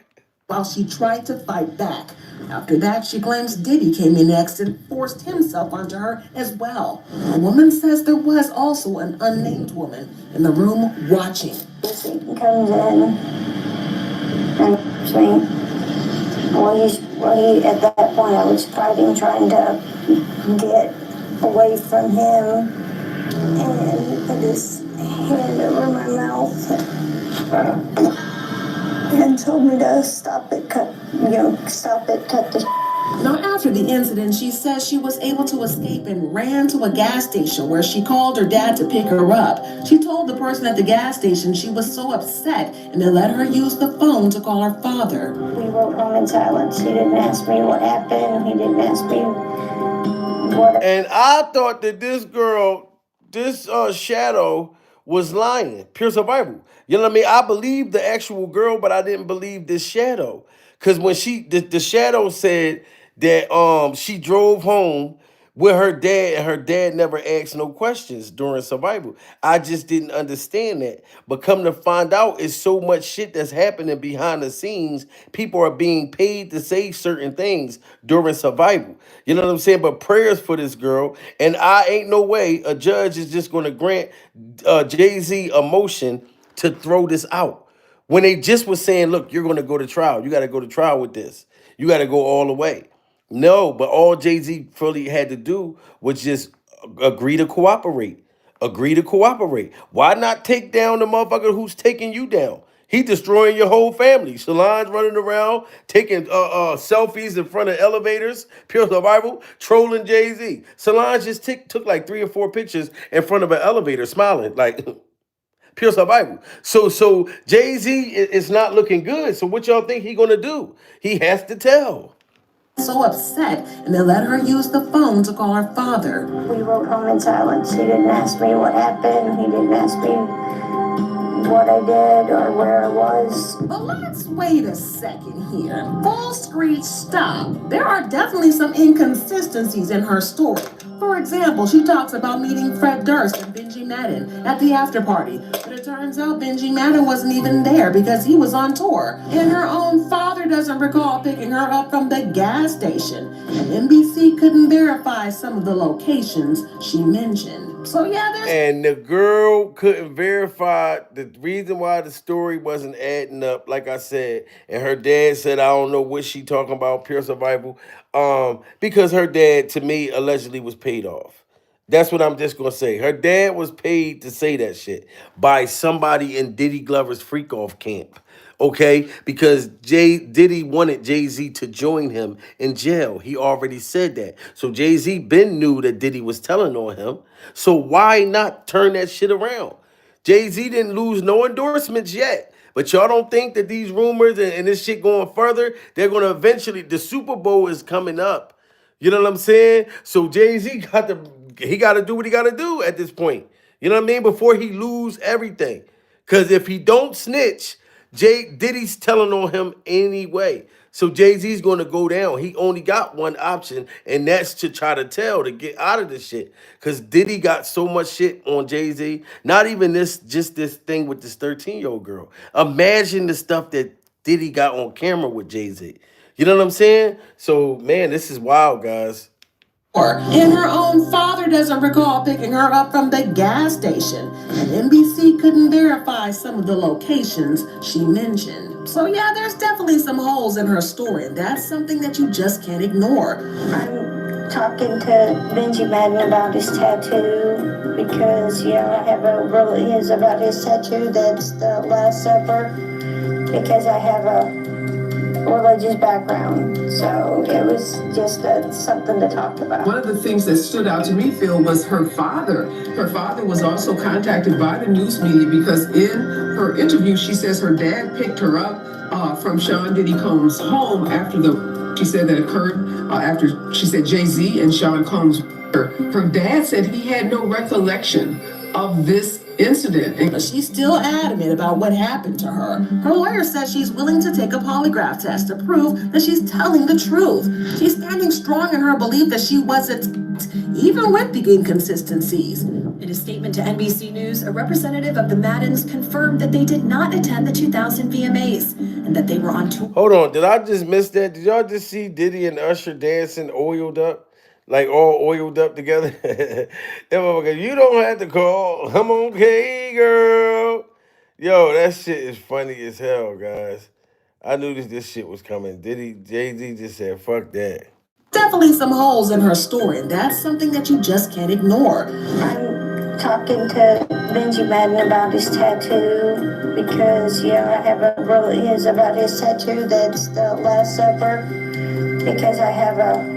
While she tried to fight back. After that, she claims Diddy came in next and forced himself onto her as well. The woman says there was also an unnamed woman in the room watching. He comes in and hits me. At that point, I was fighting, trying to get away from him, and he put his hand over my mouth and told me to stop it, cut the. Now, after the incident, she says she was able to escape and ran to a gas station where she called her dad to pick her up. She told the person at the gas station she was so upset and they let her use the phone to call her father. We rode home in silence. He didn't ask me what happened. He didn't ask me what. And I thought that this girl, this shadow, was lying. Pure survival. You know what I mean? I believed the actual girl, but I didn't believe this shadow. Cause when the shadow said that she drove home with her dad and her dad never asked no questions during survival. I just didn't understand that. But come to find out, it's so much shit that's happening behind the scenes. People are being paid to say certain things during survival. You know what I'm saying? But prayers for this girl. And I ain't no way a judge is just going to grant Jay-Z a motion to throw this out. When they just was saying, look, you're going to go to trial. You got to go to trial with this. You got to go all the way. No, but all Jay-Z fully had to do was just agree to cooperate. Agree to cooperate. Why not take down the motherfucker who's taking you down? He destroying your whole family. Solange running around, taking selfies in front of elevators, pure survival, trolling Jay-Z. Solange just took like 3 or 4 pictures in front of an elevator, smiling, like pure survival. So Jay-Z is not looking good. So what y'all think he gonna do? He has to tell. So upset, and they let her use the phone to call her father. We rode home in silence. He didn't ask me what happened. He didn't ask me what I did or where I was. But let's wait a second here. Full screech stop. There are definitely some inconsistencies in her story. For example, she talks about meeting Fred Durst and Benji Madden at the after party. But it turns out Benji Madden wasn't even there because he was on tour. And her own father doesn't recall picking her up from the gas station. And NBC couldn't verify some of the locations she mentioned. So yeah, there's... And the girl couldn't verify the reason why the story wasn't adding up, like I said. And her dad said, I don't know what she talking about, pure survival. Because her dad, to me, allegedly was paid off. That's what I'm just going to say. Her dad was paid to say that shit by somebody in Diddy Glover's freak off camp. Okay? Because Diddy wanted Jay-Z to join him in jail. He already said that. So Jay-Z been knew that Diddy was telling on him. So why not turn that shit around? Jay-Z didn't lose no endorsements yet. But y'all don't think that these rumors and this shit going further, they're going to eventually, the Super Bowl is coming up. You know what I'm saying? So Jay-Z got to do what he got to do at this point. You know what I mean? Before he lose everything. Because if he don't snitch, Diddy's telling on him anyway. So Jay-Z's going to go down. He only got one option, and that's to try to tell, to get out of this shit. Because Diddy got so much shit on Jay-Z. Not even just this thing with this 13-year-old girl. Imagine the stuff that Diddy got on camera with Jay-Z. You know what I'm saying? So, man, this is wild, guys. And her own father doesn't recall picking her up from the gas station. And NBC couldn't verify some of the locations she mentioned. So yeah, there's definitely some holes in her story. And that's something that you just can't ignore. I'm talking to Benji Madden about his tattoo because, I have about his tattoo. That's the Last Supper because I have a religious background, so it was just something to talk about. One of the things that stood out to me, Phil, was her father. Her father was also contacted by the news media because in her interview, she says her dad picked her up from Sean Diddy Combs' home after she said that occurred after she said Jay-Z and Sean Combs. Her dad said he had no recollection of this incident. But she's still adamant about what happened to her. Her lawyer says she's willing to take a polygraph test to prove that she's telling the truth. She's standing strong in her belief that she wasn't, even with the inconsistencies. In a statement to NBC News, a representative of the Maddens confirmed that they did not attend the 2000 VMAs and that they were on tour. Hold on, did I just miss that? Did y'all just see Diddy and Usher dancing oiled up? Like all oiled up together? That motherfucker, you don't have to call. I'm okay, girl. Yo, that shit is funny as hell, guys. I knew this shit was coming. Jay-Z just said, fuck that. Definitely some holes in her story, and that's something that you just can't ignore. I'm talking to Benji Madden about his tattoo because, I have a release about his tattoo that's the Last Supper because I have a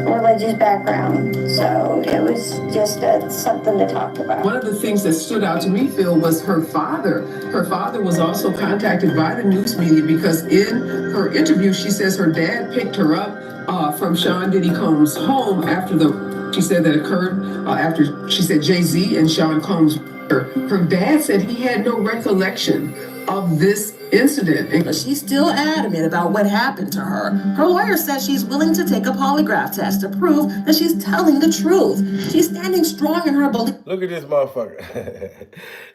religious background. So it was just something to talk about. One of the things that stood out to me, Phil, was her father. Her father was also contacted by the news media because in her interview, she says her dad picked her up from Sean Diddy Combs' home after she said that occurred after she said Jay-Z and Sean Combs. Her dad said he had no recollection of this incident. But she's still adamant about what happened to her. Her lawyer says she's willing to take a polygraph test to prove that she's telling the truth. She's standing strong in her belief. Look at this motherfucker.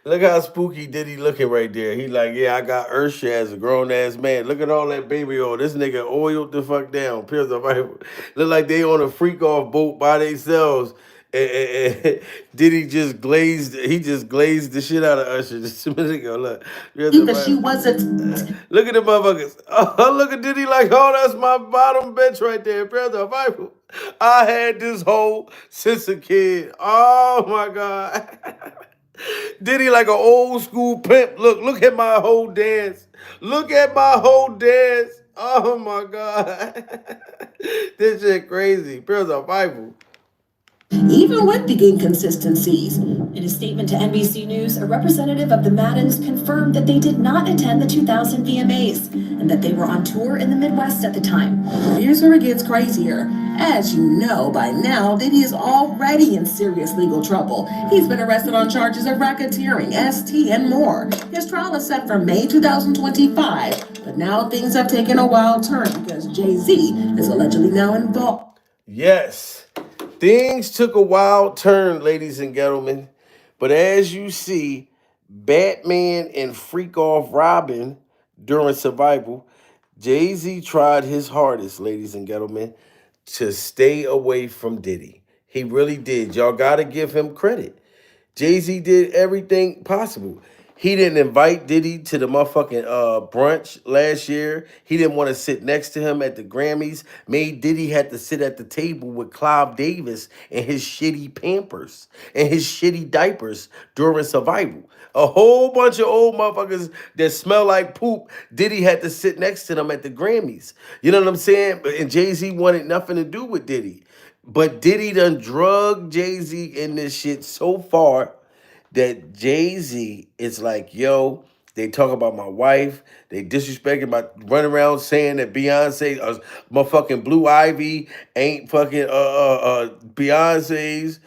Look how spooky Diddy looking right there. He like, yeah, I got Ursha as a grown-ass man. Look at all that baby oil. This nigga oiled the fuck down. Look like they on a freak-off boat by themselves. And Diddy just glazed the shit out of Usher just a minute ago. Look. That she wasn't. Look at the motherfuckers. Oh, look at Diddy like, oh, that's my bottom bench right there. Brother Bible. I had this hoe since a kid. Oh my God. Diddy like an old school pimp. Look at my whole dance. Look at my whole dance. Oh my God. This shit crazy. Brother Bible. Even with the inconsistencies. In a statement to NBC News, a representative of the Maddens confirmed that they did not attend the 2000 VMAs and that they were on tour in the Midwest at the time. Here's where it gets crazier. As you know by now, Diddy is already in serious legal trouble. He's been arrested on charges of racketeering, ST, and more. His trial is set for May 2025, but now things have taken a wild turn because Jay-Z is allegedly now involved. Yes. Things took a wild turn, ladies and gentlemen. But as you see, Batman and Freak Off Robin during Survival, Jay-Z tried his hardest, ladies and gentlemen, to stay away from Diddy. He really did. Y'all got to give him credit. Jay-Z did everything possible. He didn't invite Diddy to the motherfucking brunch last year. He didn't want to sit next to him at the Grammys. Made Diddy had to sit at the table with Clive Davis and his shitty Pampers and his shitty diapers during Survival. A whole bunch of old motherfuckers that smell like poop. Diddy had to sit next to them at the Grammys. You know what I'm saying? And Jay-Z wanted nothing to do with Diddy. But Diddy done drug Jay-Z in this shit so far that Jay-Z is like, yo, they talk about my wife. They disrespecting my, run around saying that Beyonce, motherfucking Blue Ivy ain't fucking Beyonce's.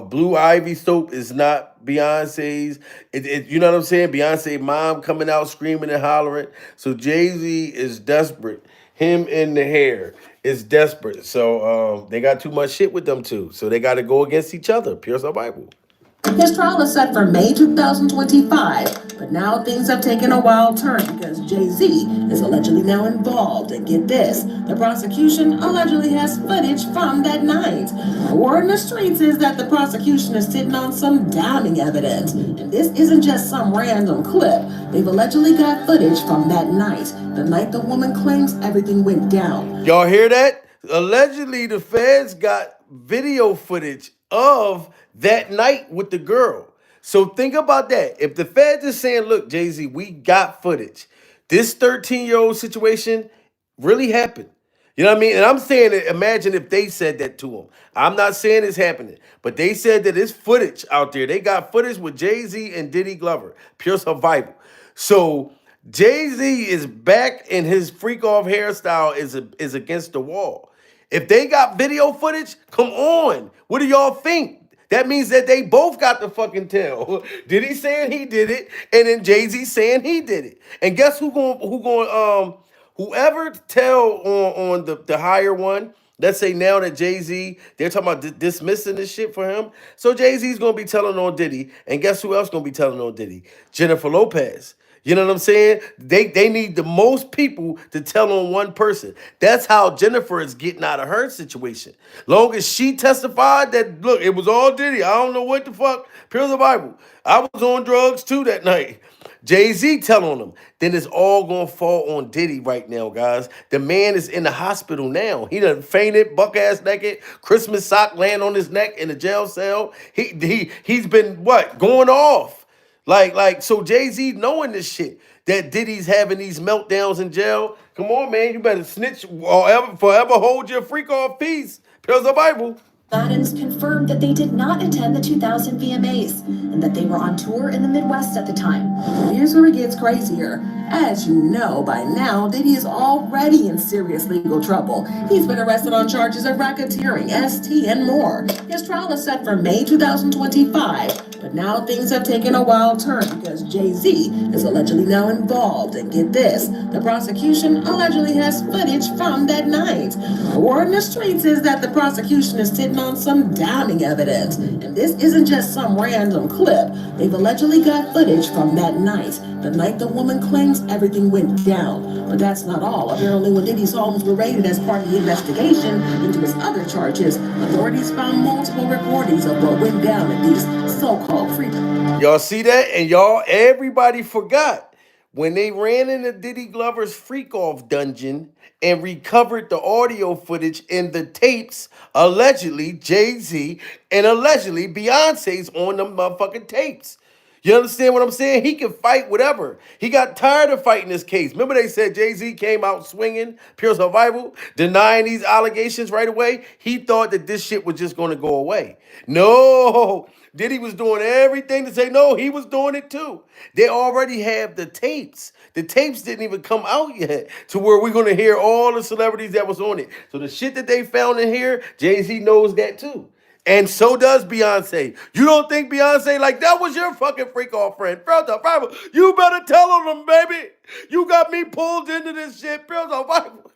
Blue Ivy soap is not Beyonce's. You know what I'm saying? Beyonce mom coming out screaming and hollering. So Jay-Z is desperate. Him in the hair is desperate. So they got too much shit with them too. So they got to go against each other. Pure survival. His trial is set for May 2025, but now things have taken a wild turn because Jay-Z is allegedly now involved. And get this, the prosecution allegedly has footage from that night. The word in the streets is that the prosecution is sitting on some damning evidence. And this isn't just some random clip. They've allegedly got footage from that night, the night the woman claims everything went down. Y'all hear that? Allegedly, the feds got video footage of that night with the girl. So think about that. If the feds is saying, look, Jay-Z, we got footage. This 13-year-old situation really happened. You know what I mean? And I'm saying that, imagine if they said that to him. I'm not saying it's happening, but they said that there's footage out there. They got footage with Jay-Z and Diddy Glover. Pure survival. So Jay-Z is back and his freak off hairstyle is against the wall. If they got video footage, come on. What do y'all think? That means that they both got the fucking tell. Diddy saying he did it, and then Jay-Z saying he did it. And guess whoever tell on the higher one, let's say now that Jay-Z, they're talking about dismissing this shit for him. So Jay-Z's gonna be telling on Diddy. And guess who else gonna be telling on Diddy? Jennifer Lopez. You know what I'm saying? They need the most people to tell on one person. That's how Jennifer is getting out of her situation. Long as she testified that, look, it was all Diddy. I don't know what the fuck. Pure the Bible. I was on drugs too that night. Jay-Z tell on him. Then it's all gonna fall on Diddy right now, guys. The man is in the hospital now. He done fainted, buck ass naked, Christmas sock laying on his neck in a jail cell. He's been what? Going off. So Jay-Z knowing this shit, that Diddy's having these meltdowns in jail. Come on, man, you better snitch or forever hold your freak off peace. Because the Bible. Maddens confirmed that they did not attend the 2000 VMAs and that they were on tour in the Midwest at the time. Here's where it gets crazier. As you know by now, Diddy is already in serious legal trouble. He's been arrested on charges of racketeering, ST, and more. His trial is set for May 2025, but now things have taken a wild turn because Jay-Z is allegedly now involved. And get this, the prosecution allegedly has footage from that night. The word in the streets is that the prosecution is sitting on some damning evidence. And this isn't just some random clip. They've allegedly got footage from that night, the night the woman claims everything went down. But that's not all. Apparently, when Diddy's homes were raided as part of the investigation into his other charges, authorities found multiple recordings of what went down at these so-called freak. Y'all see that? And everybody forgot when they ran into Diddy Glover's freak off dungeon and recovered the audio footage and the tapes, allegedly Jay-Z and allegedly Beyonce's on them motherfucking tapes. You understand what I'm saying? He can fight whatever. He got tired of fighting this case. Remember they said Jay-Z came out swinging, pure survival, denying these allegations right away? He thought that this shit was just going to go away. No, Diddy was doing everything to say no, he was doing it too. They already have the tapes. The tapes didn't even come out yet to where we're going to hear all the celebrities that was on it. So the shit that they found in here, Jay-Z knows that too. And so does Beyonce. You don't think Beyonce like that was your fucking freak off friend? Bible, you better tell on them, baby. You got me pulled into this shit. Bible.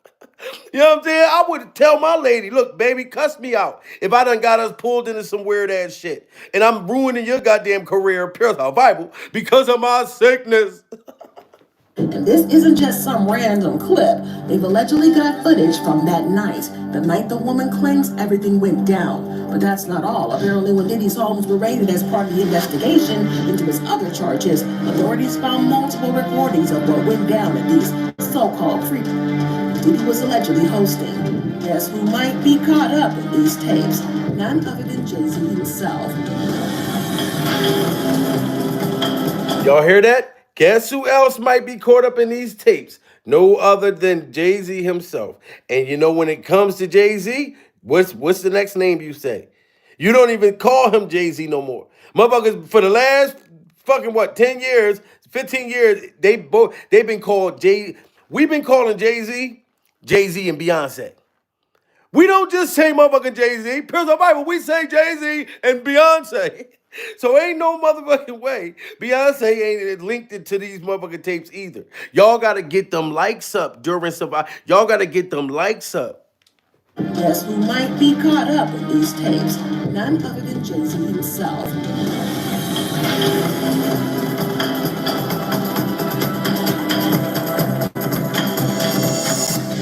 You know what I'm saying? I would tell my lady, look, baby, cuss me out if I done got us pulled into some weird ass shit. And I'm ruining your goddamn career, Bible, because of my sickness. And this isn't just some random clip. They've allegedly got footage from that night, the night the woman claims everything went down. But that's not all. Apparently, when Diddy's homes were raided as part of the investigation into his other charges, authorities found multiple recordings of what went down at these so-called freak. Diddy was allegedly hosting. Guess who might be caught up in these tapes? None other than Jay-Z himself. Y'all hear that? Guess who else might be caught up in these tapes? No other than Jay-Z himself. And you know when it comes to Jay-Z, what's the next name you say? You don't even call him Jay-Z no more. Motherfuckers, for the last fucking 10 years, 15 years, they've been called we've been calling Jay-Z and Beyonce. We don't just say motherfucking Jay-Z. Pure Bible, we say Jay-Z and Beyonce. So ain't no motherfucking way Beyonce ain't linked it to these motherfucking tapes either. Y'all got to get them likes up during Survivor. Y'all got to get them likes up. Guess who might be caught up in these tapes? None other than Jay-Z himself.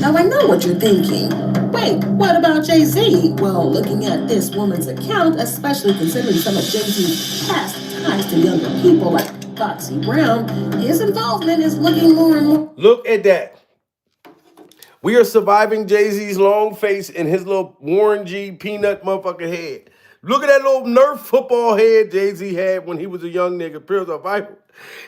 Now I know what you're thinking. Wait, what about Jay-Z? Well, looking at this woman's account, especially considering some of Jay-Z's past ties to younger people like Foxy Brown, his involvement is looking more and more. Look at that. We are surviving Jay-Z's long face and his little Warren G. peanut motherfucker head. Look at that little Nerf football head Jay-Z had when he was a young nigga. Pure survival.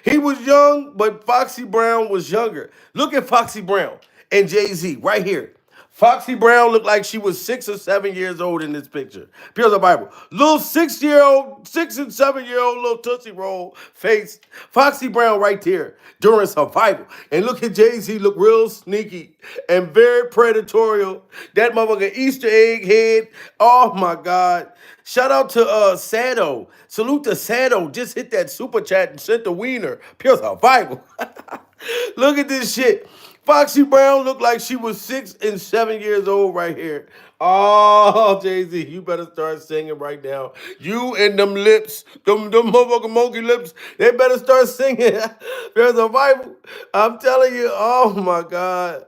He was young, but Foxy Brown was younger. Look at Foxy Brown and Jay-Z right here. Foxy Brown looked like she was 6 or 7 years old in this picture. Pure the Bible. Little 6-year-old, 6 and 7-year-old little Tootsie Roll face. Foxy Brown right there during survival. And look at Jay-Z look real sneaky and very predatorial. That motherfucker Easter egg head. Oh my God. Shout out to Sado. Salute to Sado. Just hit that super chat and sent the wiener. Pure survival. Look at this shit. Foxy Brown looked like she was 6 and 7 years old right here. Oh, Jay-Z, you better start singing right now. You and them lips, them motherfucking monkey lips, they better start singing. There's a Bible. I'm telling you, oh my God.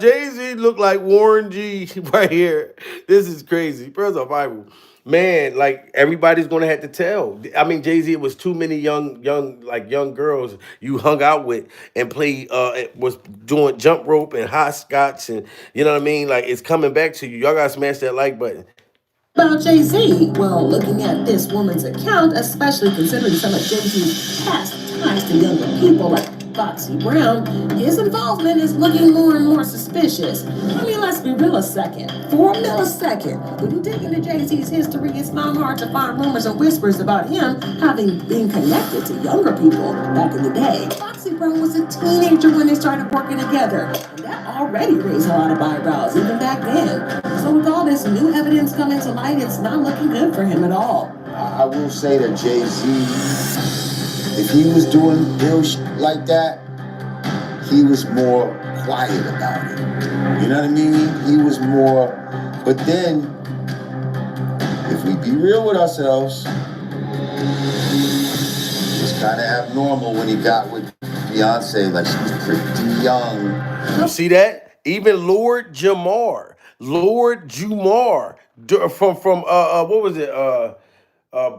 Jay-Z looked like Warren G right here. This is crazy. There's a Bible. Man, like everybody's gonna have to tell. I mean, Jay-Z, it was too many young girls you hung out with and played was doing jump rope and hopscotch and you know what I mean? Like it's coming back to you. Y'all gotta smash that like button. About Jay-Z, well, looking at this woman's account, especially considering some of Jay-Z's past ties to younger people like Foxy Brown, his involvement is looking more and more suspicious. I mean, let's be real a second. For a millisecond, when you dig into Jay-Z's history, it's not hard to find rumors and whispers about him having been connected to younger people back in the day. Foxy Brown was a teenager when they started working together, and that already raised a lot of eyebrows even back then. So with all this new evidence coming to light, it's not looking good for him at all. I will say that Jay-Z, if he was doing real shit like that, he was more quiet about it. You know what I mean? He was more, but then, if we be real with ourselves, it was kind of abnormal when he got with Beyonce, like she was pretty young. You see that? Even Lord Jamar from what was it?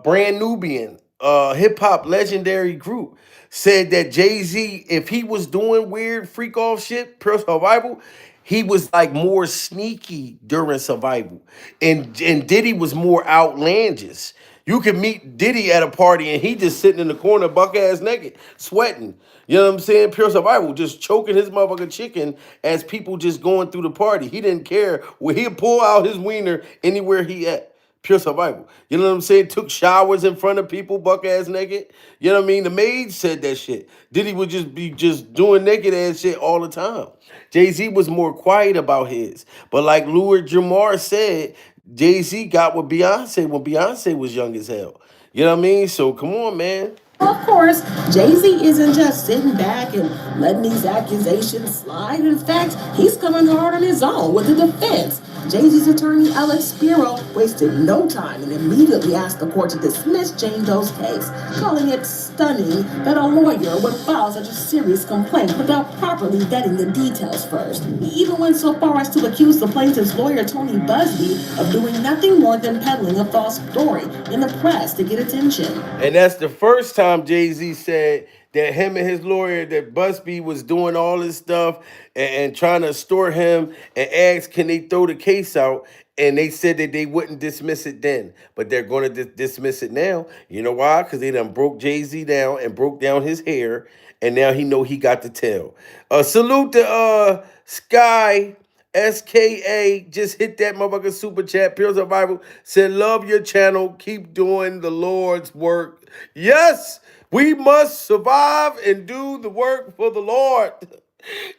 Brand Nubian, hip hop legendary group, said that Jay-Z, if he was doing weird freak off shit, per survival, he was like more sneaky during survival. And Diddy was more outlandish. You can meet Diddy at a party and he just sitting in the corner, buck ass naked, sweating. You know what I'm saying? Pure survival, just choking his motherfucking chicken as people just going through the party. He didn't care. Well, he'd pull out his wiener anywhere he at. Pure survival. You know what I'm saying? Took showers in front of people, buck ass naked. You know what I mean? The maid said that shit. Diddy would just be just doing naked ass shit all the time. Jay-Z was more quiet about his. But like Lord Jamar said, Jay-Z got with Beyonce when Beyonce was young as hell. You know what I mean? So come on, man. Of course, Jay-Z isn't just sitting back and letting these accusations slide. In fact, he's coming hard on his own with the defense. Jay-Z's attorney, Alex Spiro, wasted no time and immediately asked the court to dismiss Jane Doe's case, calling it stunning that a lawyer would file such a serious complaint without properly vetting the details first. He even went so far as to accuse the plaintiff's lawyer, Tony Busby, of doing nothing more than peddling a false story in the press to get attention. And that's the first time Jay-Z said that him and his lawyer, that Busby was doing all this stuff and trying to extort him and asked, can they throw the case out? And they said that they wouldn't dismiss it then, but they're going to dismiss it now. You know why? Because they done broke Jay-Z down and broke down his hair, and now he know he got to tell. Salute to Sky, SKA, just hit that motherfucking super chat. Pure Survival said, love your channel. Keep doing the Lord's work. Yes, we must survive and do the work for the Lord.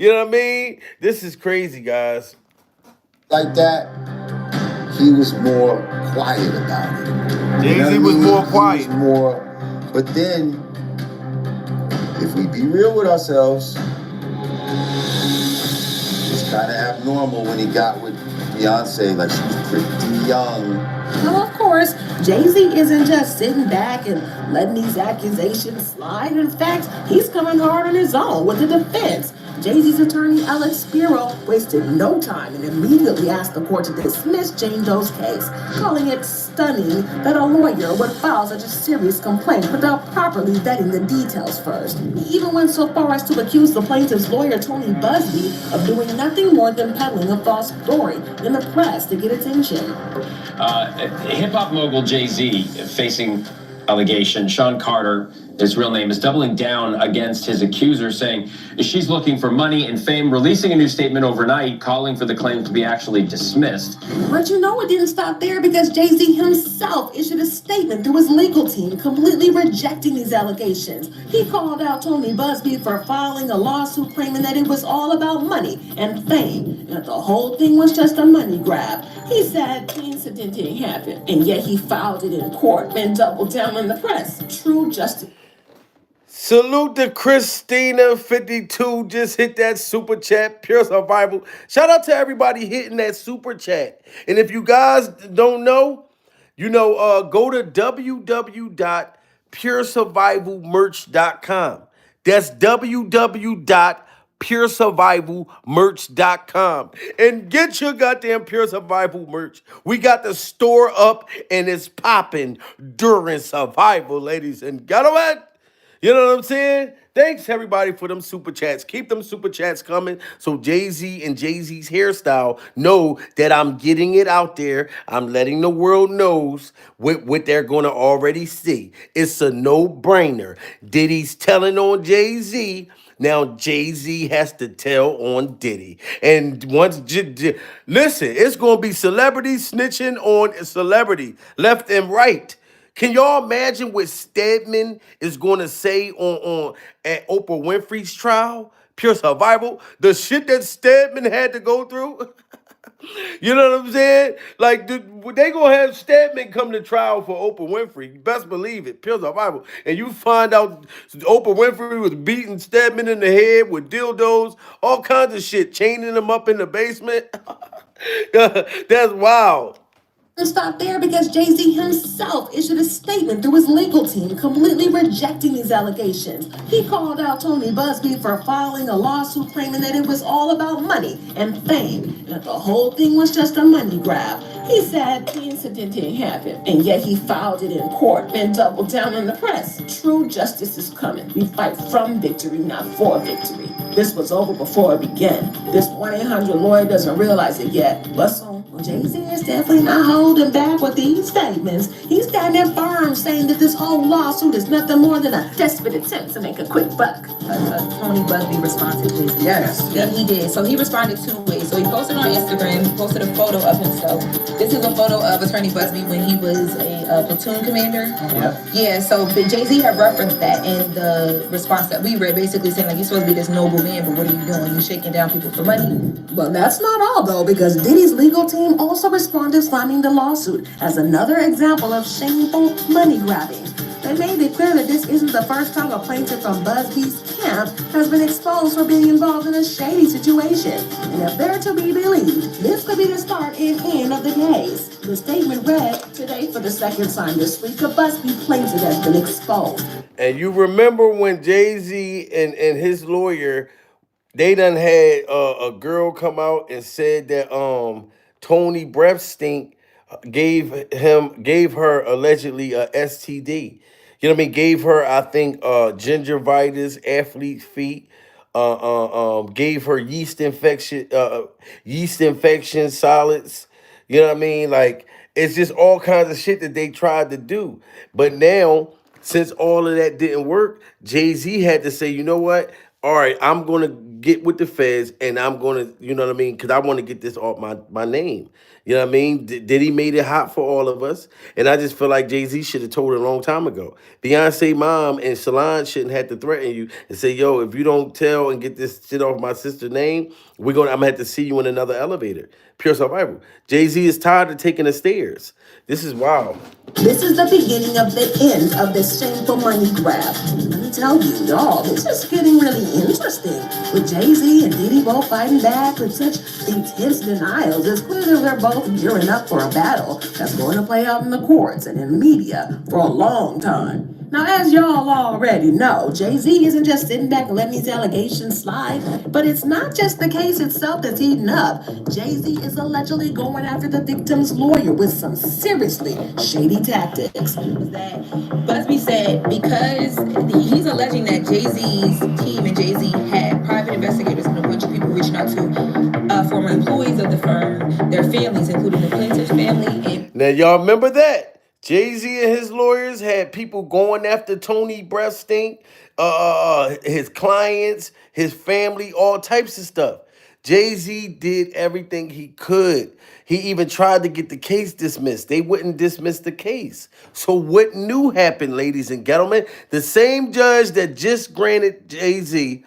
You know what I mean? This is crazy, guys. Like that, he was more quiet about it. Jay-Z was more quiet. He was more, but then, if we be real with ourselves, it's kind of abnormal when he got with Beyonce, like she was pretty young. Now, of course, Jay-Z isn't just sitting back and letting these accusations slide. In fact, he's coming hard on his own with the defense. Jay-Z's attorney, Alex Spiro, wasted no time and immediately asked the court to dismiss Jane Doe's case, calling it stunning that a lawyer would file such a serious complaint without properly vetting the details first. He even went so far as to accuse the plaintiff's lawyer, Tony Busby, of doing nothing more than peddling a false story in the press to get attention. Hip-hop mogul Jay-Z facing allegation. Sean Carter his real name, is doubling down against his accuser, saying she's looking for money and fame, releasing a new statement overnight, calling for the claim to be actually dismissed. But you know it didn't stop there, because Jay-Z himself issued a statement through his legal team completely rejecting these allegations. He called out Tony Busby for filing a lawsuit claiming that it was all about money and fame, and that the whole thing was just a money grab. He said the incident didn't happen, and yet he filed it in court and doubled down on the press. True justice. Salute to Christina52. Just hit that super chat. Pure survival. Shout out to everybody hitting that super chat. And if you guys don't know, go to www.puresurvivalmerch.com. That's www.puresurvivalmerch.com. And get your goddamn Pure Survival merch. We got the store up and it's popping during survival, ladies and gentlemen. You know what I'm saying? Thanks, everybody, for them super chats. Keep them super chats coming so Jay-Z and Jay-Z's hairstyle know that I'm getting it out there. I'm letting the world knows what they're going to already see. It's a no-brainer. Diddy's telling on Jay-Z. Now Jay-Z has to tell on Diddy. And listen, it's going to be celebrity snitching on celebrity, left and right. Can y'all imagine what Stedman is going to say on at Oprah Winfrey's trial? Pure survival. The shit that Stedman had to go through. You know what I'm saying? Like, they going to have Stedman come to trial for Oprah Winfrey. You best believe it. Pure survival. And you find out Oprah Winfrey was beating Stedman in the head with dildos, all kinds of shit, chaining him up in the basement. That's wild. Stop there, because Jay-Z himself issued a statement through his legal team completely rejecting these allegations. He called out Tony Busby for filing a lawsuit claiming that it was all about money and fame, and that the whole thing was just a money grab. He said the incident didn't happen, and yet he filed it in court and doubled down on the press. True justice is coming. We fight from victory, not for victory. This was over before it began. This 1-800 lawyer doesn't realize it yet, but soon. Well, Jay-Z is definitely not holding back with these statements. He's standing firm, saying that this whole lawsuit is nothing more than a desperate attempt to make a quick buck. Tony Busby responded to Jay-Z. Yes. Yeah, he did. So he responded 2 ways. So he posted on Instagram, he posted a photo of himself. This is a photo of Attorney Busby when he was a platoon commander. Yeah, so Jay-Z had referenced that in the response that we read, basically saying, like, you're supposed to be this noble man, but what are you doing? You shaking down people for money? Well, that's not all, though, because Diddy's legal team also responded slamming the lawsuit as another example of shameful money grabbing. They made it clear that this isn't the first time a plaintiff from Busby's camp has been exposed for being involved in a shady situation. And if they're to be believed, this could be the start and end of the case. The statement read, today for the second time this week, a Busby plaintiff has been exposed. And you remember when Jay-Z and his lawyer, they done had a girl come out and said that Tony Breathstink gave her allegedly a STD. You know what I mean? Gave her, I think, gingivitis, athlete feet. Gave her yeast infection solids. You know what I mean? Like, it's just all kinds of shit that they tried to do. But now, since all of that didn't work, Jay-Z had to say, you know what? All right, I'm going to get with the feds and I'm going to, you know what I mean? Because I want to get this off my name. You know what I mean? Diddy made it hot for all of us. And I just feel like Jay-Z should have told it a long time ago. Beyonce mom and Solange shouldn't have to threaten you and say, yo, if you don't tell and get this shit off my sister's name, I'm going to have to see you in another elevator. Pure survival. Jay-Z is tired of taking the stairs. This is wild. This is the beginning of the end of this shameful money grab. Let me tell you, y'all, this is getting really interesting. With Jay-Z and Diddy both fighting back with such intense denials, it's clear that they're both gearing up for a battle that's going to play out in the courts and in the media for a long time. Now, as y'all already know, Jay-Z isn't just sitting back and letting these allegations slide, but it's not just the case itself that's heating up. Jay-Z is allegedly going after the victim's lawyer with some seriously shady tactics. That Busby said because he's alleging that Jay-Z's team and Jay-Z had private investigators and a bunch of people reaching out to former employees of the firm, their families, including the plaintiff's family. Now, y'all remember that? Jay-Z and his lawyers had people going after Tony Breastink, his clients, his family, all types of stuff. Jay-Z did everything he could. He even tried to get the case dismissed. They wouldn't dismiss the case. So what new happened, ladies and gentlemen? The same judge that just granted Jay-Z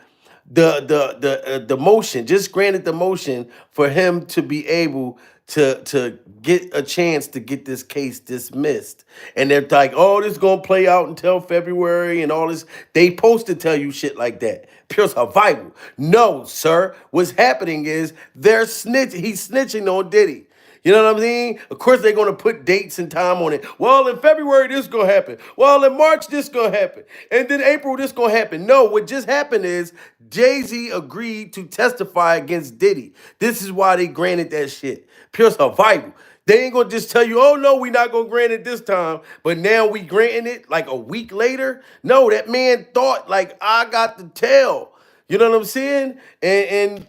the motion, just granted the motion for him to be able to get a chance to get this case dismissed. And they're like, oh, this is gonna play out until February and all this. They supposed to tell you shit like that. Pure survival. No, sir. What's happening is he's snitching on Diddy. You know what I mean? Of course, they're going to put dates and time on it. Well, in February, this going to happen. Well, in March, this going to happen. And then April, this going to happen. No, what just happened is Jay-Z agreed to testify against Diddy. This is why they granted that shit. Pure survival. They ain't going to just tell you, oh, no, we not going to grant it this time. But now we granting it like a week later. No, that man thought like, I got to tell. You know what I'm saying? And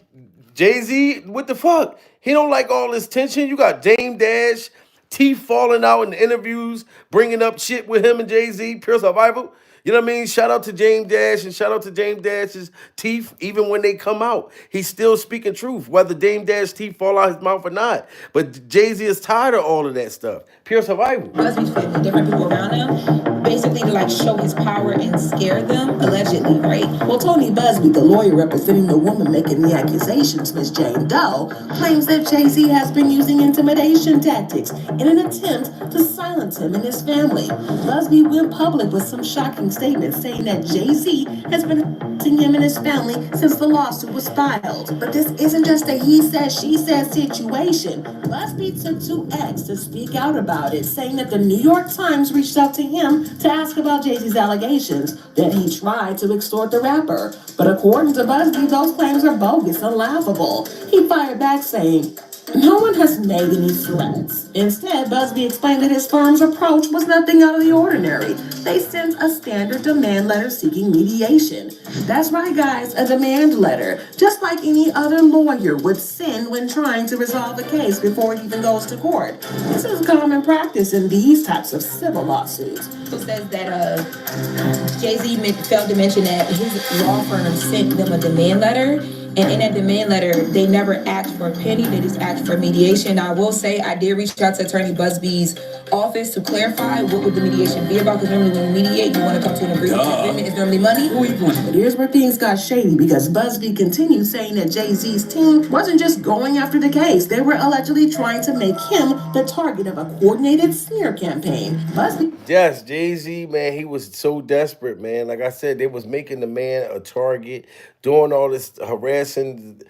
Jay-Z, what the fuck? He don't like all this tension. You got Dame Dash, teeth falling out in the interviews, bringing up shit with him and Jay-Z, pure survival. You know what I mean? Shout out to James Dash and shout out to James Dash's teeth. Even when they come out, he's still speaking truth, whether Dame Dash teeth fall out his mouth or not. But Jay-Z is tired of all of that stuff. Pure survival. Busby's family, different people around him, basically to like show his power and scare them, allegedly, right? Well, Tony Busby, the lawyer representing the woman making the accusations, Miss Jane Doe, claims that Jay-Z has been using intimidation tactics in an attempt to silence him and his family. Busby went public with some shocking statements saying that Jay-Z has been harassing him and his family since the lawsuit was filed. But this isn't just a he said, she said situation. Busby took to X to speak out about it, saying that the New York Times reached out to him to ask about Jay-Z's allegations that he tried to extort the rapper. But according to Busby, those claims are bogus and laughable. He fired back saying, no one has made any threats. Instead, Busby explained that his firm's approach was nothing out of the ordinary. They sent a standard demand letter seeking mediation. That's right, guys, a demand letter, just like any other lawyer would send when trying to resolve a case before it even goes to court. This is common practice in these types of civil lawsuits. So says that Jay-Z failed to mention that his law firm sent them a demand letter. And in that demand letter, they never asked for a penny. They just asked for mediation. Now, I will say I did reach out to Attorney Busby's office to clarify what would the mediation be about. Because normally when you mediate, you want to come to an agreement. It's normally money. But here's where things got shady because Busby continued saying that Jay-Z's team wasn't just going after the case. They were allegedly trying to make him the target of a coordinated smear campaign. Busby. Yes, Jay-Z, man, he was so desperate, man. Like I said, they was making the man a target, doing all this harassing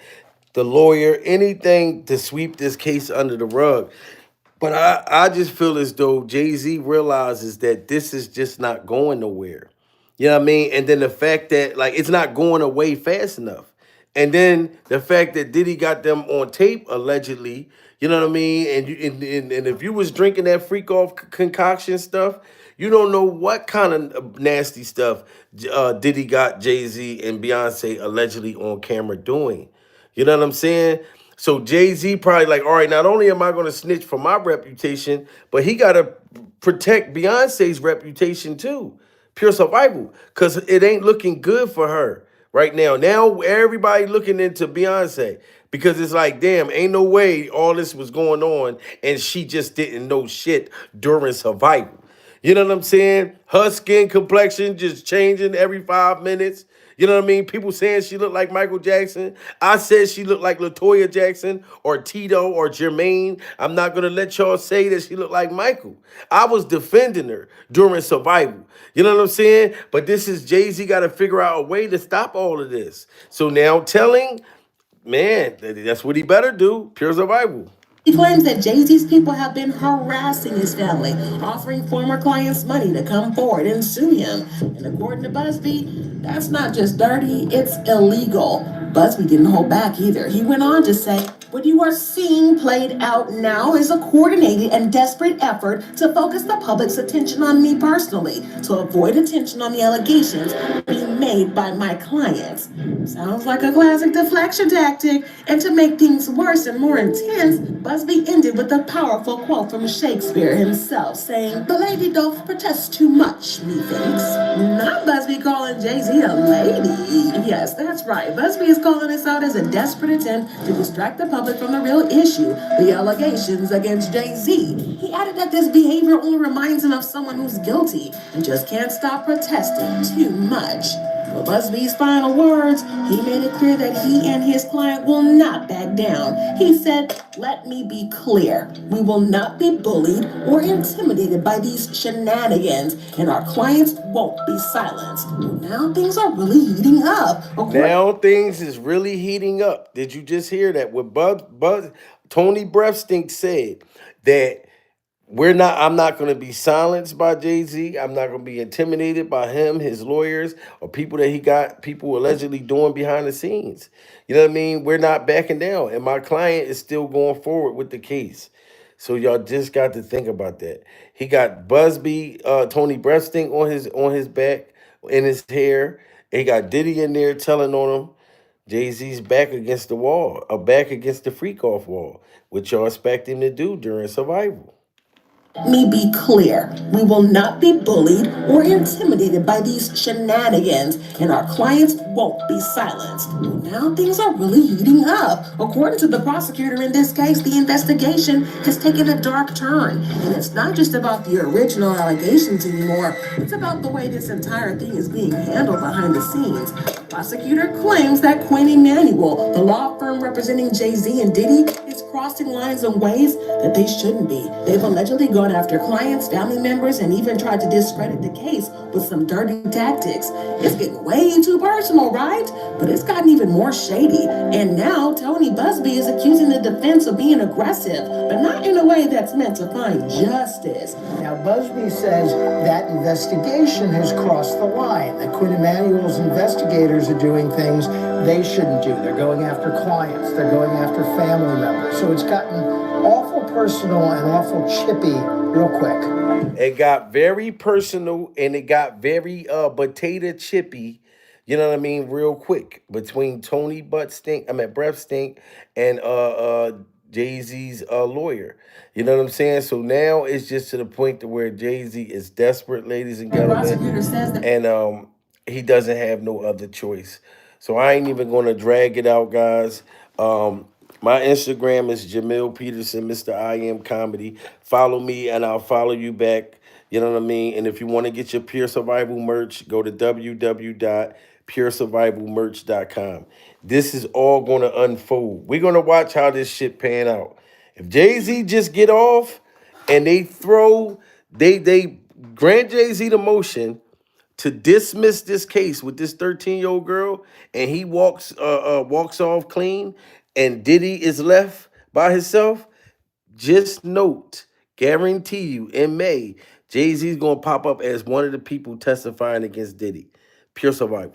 the lawyer, anything to sweep this case under the rug. But I just feel as though Jay-Z realizes that this is just not going nowhere. You know what I mean? And then the fact that, like, it's not going away fast enough. And then the fact that Diddy got them on tape, allegedly, you know what I mean? And if you was drinking that freak off concoction stuff, you don't know what kind of nasty stuff Diddy got Jay-Z and Beyonce allegedly on camera doing. You know what I'm saying? So Jay-Z probably like, all right, not only am I going to snitch for my reputation, but he got to protect Beyonce's reputation too. Pure survival, because it ain't looking good for her right now. Now everybody looking into Beyonce because it's like, damn, ain't no way all this was going on and she just didn't know shit during survival. You know what I'm saying? Her skin complexion just changing every 5 minutes. You know what I mean? People saying she looked like Michael Jackson. I said she looked like LaToya Jackson or Tito or Jermaine. I'm not going to let y'all say that she looked like Michael. I was defending her during survival. You know what I'm saying? But this is Jay-Z got to figure out a way to stop all of this. So now telling, man, that's what he better do. Pure survival. He claims that Jay-Z's people have been harassing his family, offering former clients money to come forward and sue him. And according to Busby, that's not just dirty, it's illegal. Busby didn't hold back either. He went on to say, What you are seeing played out now is a coordinated and desperate effort to focus the public's attention on me personally, to avoid attention on the allegations being made by my clients. Sounds like a classic deflection tactic. And to make things worse and more intense, Busby ended with a powerful quote from Shakespeare himself, saying, "The lady doth protest too much, methinks." Not Busby calling Jay-Z a lady. Yes, that's right. Busby is calling this out as a desperate attempt to distract the public from the real issue, the allegations against Jay-Z. He added that this behavior only reminds him of someone who's guilty and just can't stop protesting too much. For Busby's final words, he made it clear that he and his client will not back down. He said, "Let me be clear. We will not be bullied or intimidated by these shenanigans, and our clients won't be silenced." Now things are really heating up. Now things is really heating up. Did you just hear that? What Tony Breathstink said that I'm not going to be silenced by Jay-Z. I'm not going to be intimidated by him, his lawyers, or people that he got people allegedly doing behind the scenes. You know what I mean? We're not backing down. And my client is still going forward with the case. So y'all just got to think about that. He got Busby, Tony Breathstink on his back, in his hair. He got Diddy in there telling on him. Jay-Z's back against the wall, or back against the freak-off wall, which y'all expect him to do during survival. Let me be clear. We will not be bullied or intimidated by these shenanigans, and our clients won't be silenced. Now things are really heating up. According to the prosecutor in this case, the investigation has taken a dark turn. And it's not just about the original allegations anymore. It's about the way this entire thing is being handled behind the scenes. The prosecutor claims that Quinn Emanuel, the law firm representing Jay-Z and Diddy, is crossing lines in ways that they shouldn't be. They've allegedly gone after clients, family members, and even tried to discredit the case with some dirty tactics. It's getting way too personal, right? But it's gotten even more shady. And now Tony Busby is accusing the defense of being aggressive, but not in a way that's meant to find justice. Now, Busby says that investigation has crossed the line, that Quinn Emanuel's investigators are doing things they shouldn't do. They're going after clients. They're going after family members. So it's gotten awful personal and awful chippy real quick. It got very personal and it got very potato chippy, you know what I mean, real quick between Tony Breathstink and Jay-Z's lawyer. You know what I'm saying? So now it's just to the point to where Jay-Z is desperate, ladies and gentlemen, and he doesn't have no other choice. So I ain't even going to drag it out, guys. My Instagram is Jamil Peterson, Mr. I Am Comedy. Follow me and I'll follow you back. You know what I mean? And if you want to get your Pure Survival merch, go to www.puresurvivalmerch.com. This is all going to unfold. We're going to watch how this shit pan out. If Jay-Z just get off and they grant Jay-Z the motion to dismiss this case with this 13-year-old girl, and he walks off clean, and Diddy is left by himself, just note, guarantee you, in May, Jay-Z's gonna pop up as one of the people testifying against Diddy. Pure survival.